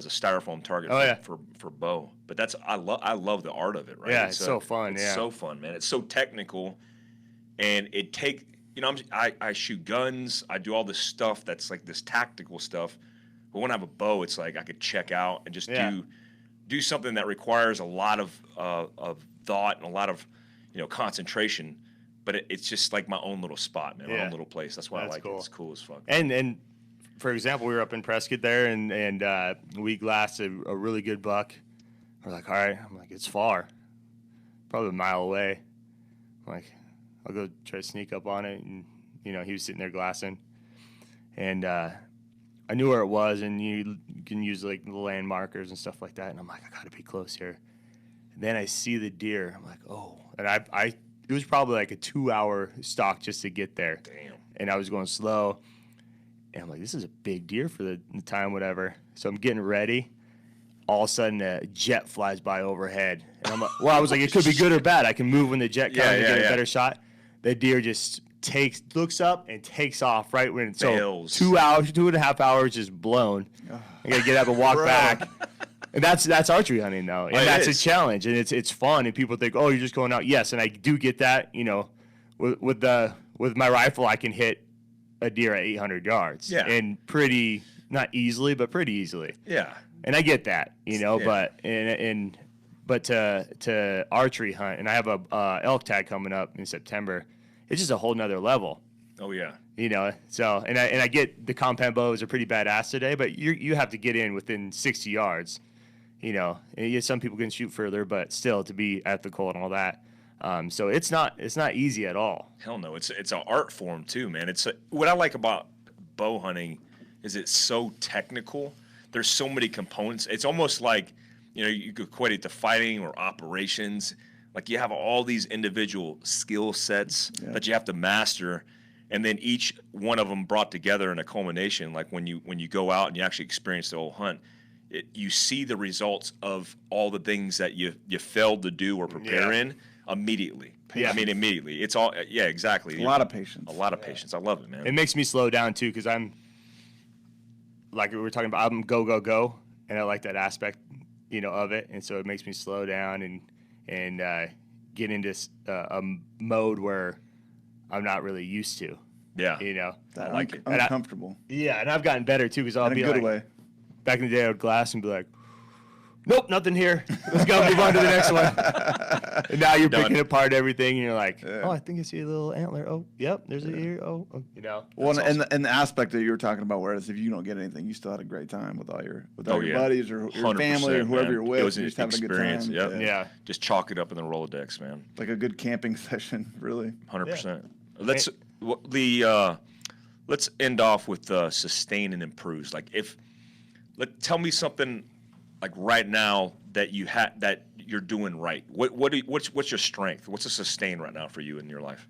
[SPEAKER 1] styrofoam target
[SPEAKER 3] Oh, yeah.
[SPEAKER 1] for bow. But I love the art of it, right?
[SPEAKER 3] Yeah, it's so fun,
[SPEAKER 1] It's
[SPEAKER 3] yeah.
[SPEAKER 1] so fun, man. It's so technical, and you know, I shoot guns. I do all this stuff that's like this tactical stuff. But when I have a bow, it's like I could check out and just
[SPEAKER 3] Yeah.
[SPEAKER 1] do something that requires a lot of thought and a lot of, you know, concentration. But it's just like my own little spot, man. My
[SPEAKER 3] Yeah.
[SPEAKER 1] own little place. That's why
[SPEAKER 3] That's
[SPEAKER 1] I like
[SPEAKER 3] cool.
[SPEAKER 1] it. It's cool as fuck.
[SPEAKER 3] And for example, we were up in Prescott there, and we glassed a really good buck. We're like, all right. I'm like, it's far, probably a mile away. I'm like, I'll go try to sneak up on it, and you know, he was sitting there glassing, and I knew where it was, and you can use like the land markers and stuff like that. And I'm like, I gotta be close here. And then I see the deer. I'm like, oh, and it was probably like a 2-hour stalk just to get there.
[SPEAKER 1] Damn.
[SPEAKER 3] And I was going slow. And I'm like, this is a big deer for the time, whatever. So I'm getting ready. All of a sudden, a jet flies by overhead. And I'm like, well, I was like, it could be good or bad. I can move when the jet comes and get a better shot. The deer just looks up and takes off right when. So
[SPEAKER 1] Bails.
[SPEAKER 3] 2 hours, 2.5 hours just blown. I got to get up and walk back. And that's archery hunting, though. And
[SPEAKER 1] It
[SPEAKER 3] that's
[SPEAKER 1] is.
[SPEAKER 3] a challenge. And it's fun. And people think, oh, you're just going out. Yes, and I do get that. You know, with my rifle, I can hit a deer at 800 yards.
[SPEAKER 1] Yeah.
[SPEAKER 3] And pretty, not easily, but pretty easily.
[SPEAKER 1] Yeah.
[SPEAKER 3] And I get that, you know,
[SPEAKER 1] Yeah.
[SPEAKER 3] but to archery hunt, and I have a elk tag coming up in September. It's just a whole nother level,
[SPEAKER 1] Oh yeah.
[SPEAKER 3] you know. So and I get the compound bows are pretty badass today, but you have to get in within 60 yards, you know. And yeah, some people can shoot further, but still to be ethical and all that. So it's not easy at all.
[SPEAKER 1] Hell no. It's an art form too, man. What I like about bow hunting is it's so technical. There's so many components. It's almost like, you know, you could equate it to fighting or operations. Like you have all these individual skill sets that you have to master, and then each one of them brought together in a culmination. Like when you go out and you actually experience the whole hunt, you see the results of all the things that you failed to do or prepare in immediately.
[SPEAKER 3] Yeah.
[SPEAKER 1] I mean, immediately. It's all, yeah, exactly.
[SPEAKER 2] A lot of patience.
[SPEAKER 1] A lot of patience. I love it, man.
[SPEAKER 3] It makes me slow down too, because I'm like we were talking about. I'm go, and I like that aspect, you know, of it, and so it makes me slow down and get into a mode where I'm not really used to.
[SPEAKER 1] Yeah.
[SPEAKER 3] You know.
[SPEAKER 2] That
[SPEAKER 1] I like it.
[SPEAKER 2] uncomfortable.
[SPEAKER 3] Yeah, and I've gotten better too, because I'll
[SPEAKER 2] In a
[SPEAKER 3] be
[SPEAKER 2] good
[SPEAKER 3] like,
[SPEAKER 2] way.
[SPEAKER 3] back in the day, I would glass and be like, nope, nothing here. Let's go move on to the next one. And now you're
[SPEAKER 1] Done.
[SPEAKER 3] picking apart everything, and you're like,
[SPEAKER 2] Yeah.
[SPEAKER 3] oh, I think I see a little antler. Oh, yep, there's a ear. Oh, you know.
[SPEAKER 2] Well,
[SPEAKER 1] That's
[SPEAKER 2] and the aspect that you were talking about, whereas if you don't get anything, you still had a great time with all your buddies or your family or
[SPEAKER 1] 100%,
[SPEAKER 2] whoever
[SPEAKER 1] man.
[SPEAKER 2] you're with.
[SPEAKER 1] It was
[SPEAKER 2] You're
[SPEAKER 1] an
[SPEAKER 2] just having a good
[SPEAKER 1] experience.
[SPEAKER 2] time.
[SPEAKER 1] Yep.
[SPEAKER 3] Yeah.
[SPEAKER 1] Just chalk it up in the Rolodex, man.
[SPEAKER 2] Like a good camping session, really.
[SPEAKER 1] 100%. Let's end off with sustain and improves. Like tell me something like right now that you're doing right. What's your strength? What's a sustain right now for you in your life?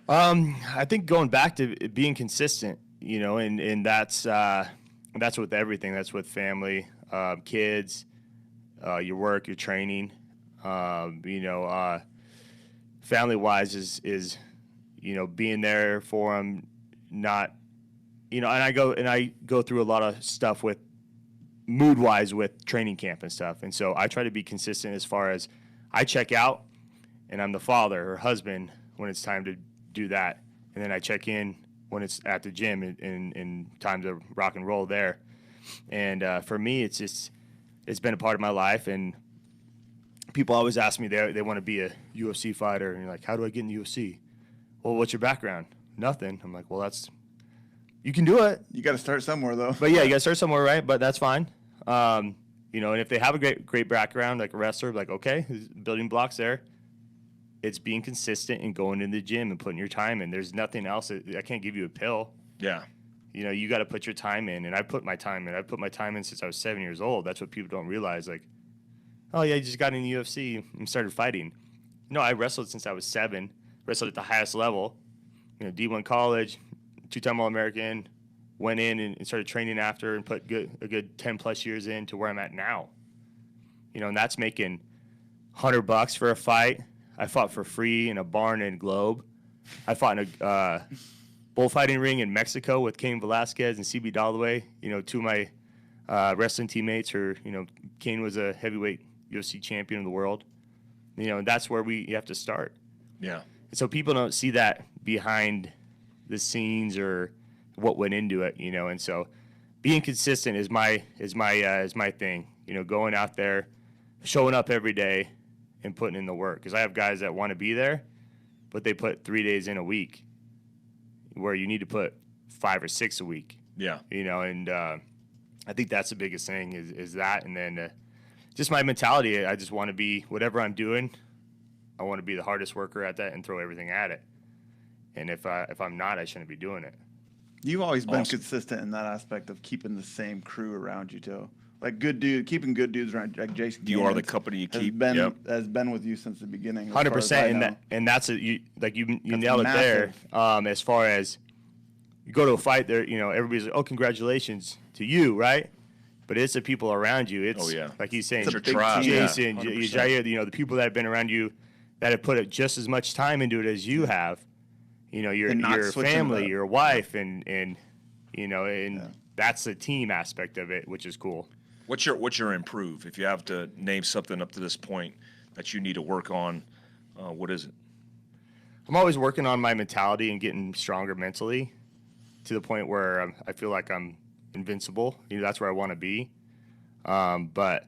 [SPEAKER 3] I think going back to being consistent, you know, and that's with everything. That's with family, kids, your work, your training. You know, family-wise is you know, being there for them, not, you know, and I go through a lot of stuff with mood-wise with training camp and stuff, and so I try to be consistent as far as I check out, and I'm the father or husband when it's time to do that, and then I check in when it's at the gym and time to rock and roll there, and for me it's been a part of my life, and people always ask me they want to be a UFC fighter, and you're like, how do I get in the UFC? Well, what's your background? Nothing. I'm like, well, you can do it.
[SPEAKER 2] You got to start somewhere, though.
[SPEAKER 3] But yeah, you got to start somewhere, right? But that's fine. You know, and if they have a great background, like a wrestler, like, okay, building blocks there. It's being consistent and going in the gym and putting your time in. There's nothing else. I can't give you a pill.
[SPEAKER 1] Yeah.
[SPEAKER 3] You know, you got to put your time in. And I put my time in. I put my time in since I was 7 years old. That's what people don't realize. Like, oh, yeah, you just got in the UFC and started fighting. No, I wrestled since I was 7. Wrestled at the highest level, you know, D1 college, 2-time All-American, went in and started training after and put a good 10-plus years in to where I'm at now. You know, and that's making $100 for a fight. I fought for free in a barn in Globe. I fought in a bullfighting ring in Mexico with Cain Velasquez and CB Dalloway, you know, two of my wrestling teammates. You know, Cain was a heavyweight UFC champion of the world. You know, and that's where you have to start.
[SPEAKER 1] Yeah.
[SPEAKER 3] And so people don't see that behind the scenes or what went into it, you know. And so being consistent is my thing. You know, going out there, showing up every day, and putting in the work. Because I have guys that want to be there, but they put 3 days in a week, where you need to put 5 or 6 a week.
[SPEAKER 1] Yeah.
[SPEAKER 3] You know, and I think that's the biggest thing is that, and then just my mentality. I just want to be whatever I'm doing. I want to be the hardest worker at that and throw everything at it. And if I'm not, I shouldn't be doing it.
[SPEAKER 2] You've always been
[SPEAKER 1] Awesome.
[SPEAKER 2] consistent in that aspect of keeping the same crew around you, too. Like keeping good dudes around, like Jason.
[SPEAKER 1] You are the
[SPEAKER 2] Cannons
[SPEAKER 1] company you
[SPEAKER 2] has
[SPEAKER 1] keep.
[SPEAKER 2] been
[SPEAKER 1] Yep.
[SPEAKER 2] has been with you since the beginning. as far as I
[SPEAKER 3] 100%,
[SPEAKER 2] know.
[SPEAKER 3] and that's you
[SPEAKER 2] That's
[SPEAKER 3] nailed it there.
[SPEAKER 2] massive.
[SPEAKER 3] As far as you go to a fight, there, you know, everybody's like, oh, congratulations to you, right? But it's the people around you. It's like he's saying,
[SPEAKER 2] It's a
[SPEAKER 1] It's your tribe.
[SPEAKER 3] Jason,
[SPEAKER 1] Yeah,
[SPEAKER 3] Jair, you know, the people that have been around you that have put just as much time into it as you have. You know, your
[SPEAKER 2] And not switching it
[SPEAKER 3] family,
[SPEAKER 2] up.
[SPEAKER 3] your wife, and you know, and that's the team aspect of it, which is cool.
[SPEAKER 1] What's your improve? If you have to name something up to this point that you need to work on, what is it?
[SPEAKER 3] I'm always working on my mentality and getting stronger mentally to the point where I feel like I'm invincible. You know, that's where I want to be. But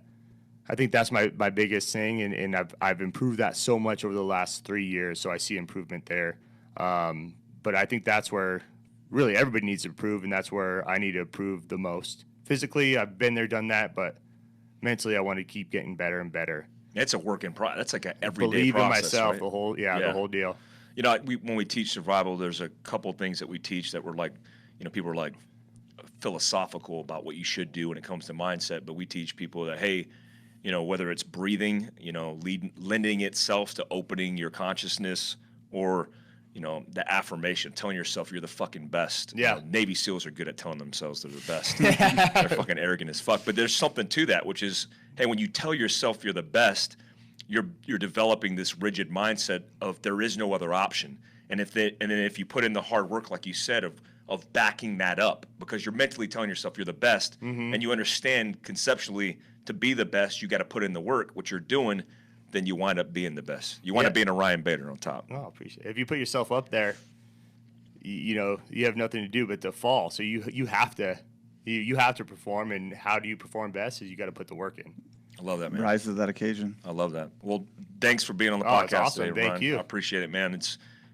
[SPEAKER 3] I think that's my biggest thing, and I've improved that so much over the last 3 years, so I see improvement there. But I think that's where really everybody needs to improve, and that's where I need to improve the most. Physically, I've been there, done that, but mentally, I want to keep getting better and better.
[SPEAKER 1] It's a work in progress. That's like an everyday
[SPEAKER 3] Believe in
[SPEAKER 1] process,
[SPEAKER 3] myself,
[SPEAKER 1] right?
[SPEAKER 3] the whole deal.
[SPEAKER 1] You know, when we teach survival, there's a couple things that we teach that were like, you know, people are like philosophical about what you should do when it comes to mindset. But we teach people that, hey, you know, whether it's breathing, you know, lending itself to opening your consciousness, or, you know, the affirmation, telling yourself you're the fucking best.
[SPEAKER 3] Yeah.
[SPEAKER 1] You know, Navy SEALs are good at telling themselves they're the best. They're fucking arrogant as fuck. But there's something to that, which is, hey, when you tell yourself you're the best, you're developing this rigid mindset of there is no other option. And then if you put in the hard work, like you said, of backing that up, because you're mentally telling yourself you're the best, and you understand conceptually to be the best, you got to put in the work, which you're doing, then you wind up being the best. You wind up being a Ryan Bader on top.
[SPEAKER 3] Oh, appreciate it. If you put yourself up there, you know, you have nothing to do but to fall. So you have to perform, and how do you perform best is you got to put the work in.
[SPEAKER 1] I love that, man.
[SPEAKER 2] rise to that occasion.
[SPEAKER 1] I love that. Well, thanks for being on the
[SPEAKER 3] Oh, it's
[SPEAKER 1] podcast
[SPEAKER 3] awesome.
[SPEAKER 1] today,
[SPEAKER 3] Thank
[SPEAKER 1] Ryan.
[SPEAKER 3] you.
[SPEAKER 1] I appreciate it, man.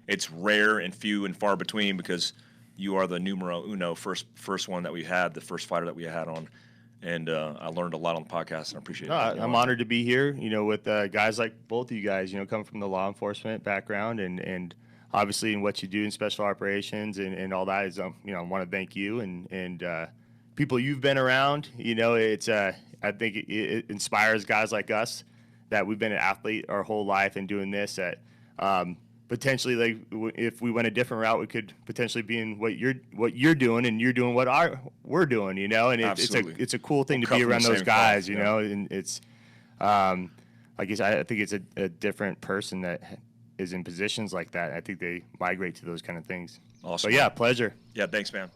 [SPEAKER 1] It's rare and few and far between because you are the numero uno, first one that we had, the first fighter that we had on. And I learned a lot on the podcast, and I appreciate it.
[SPEAKER 3] I'm honored to be here, with guys like both of you guys, coming from the law enforcement background and obviously in what you do in special operations and all that is, I want to thank you and people you've been around. It's I think it inspires guys like us that we've been an athlete our whole life and doing this that potentially, like, if we went a different route, we could potentially be in what you're doing, and you're doing what we're doing, and it's a cool thing to be around those guys, and it's like I said, I think it's a different person that is in positions like that. I think they migrate to those kind of things.
[SPEAKER 1] Awesome.
[SPEAKER 3] But yeah, pleasure.
[SPEAKER 1] Yeah, thanks, man.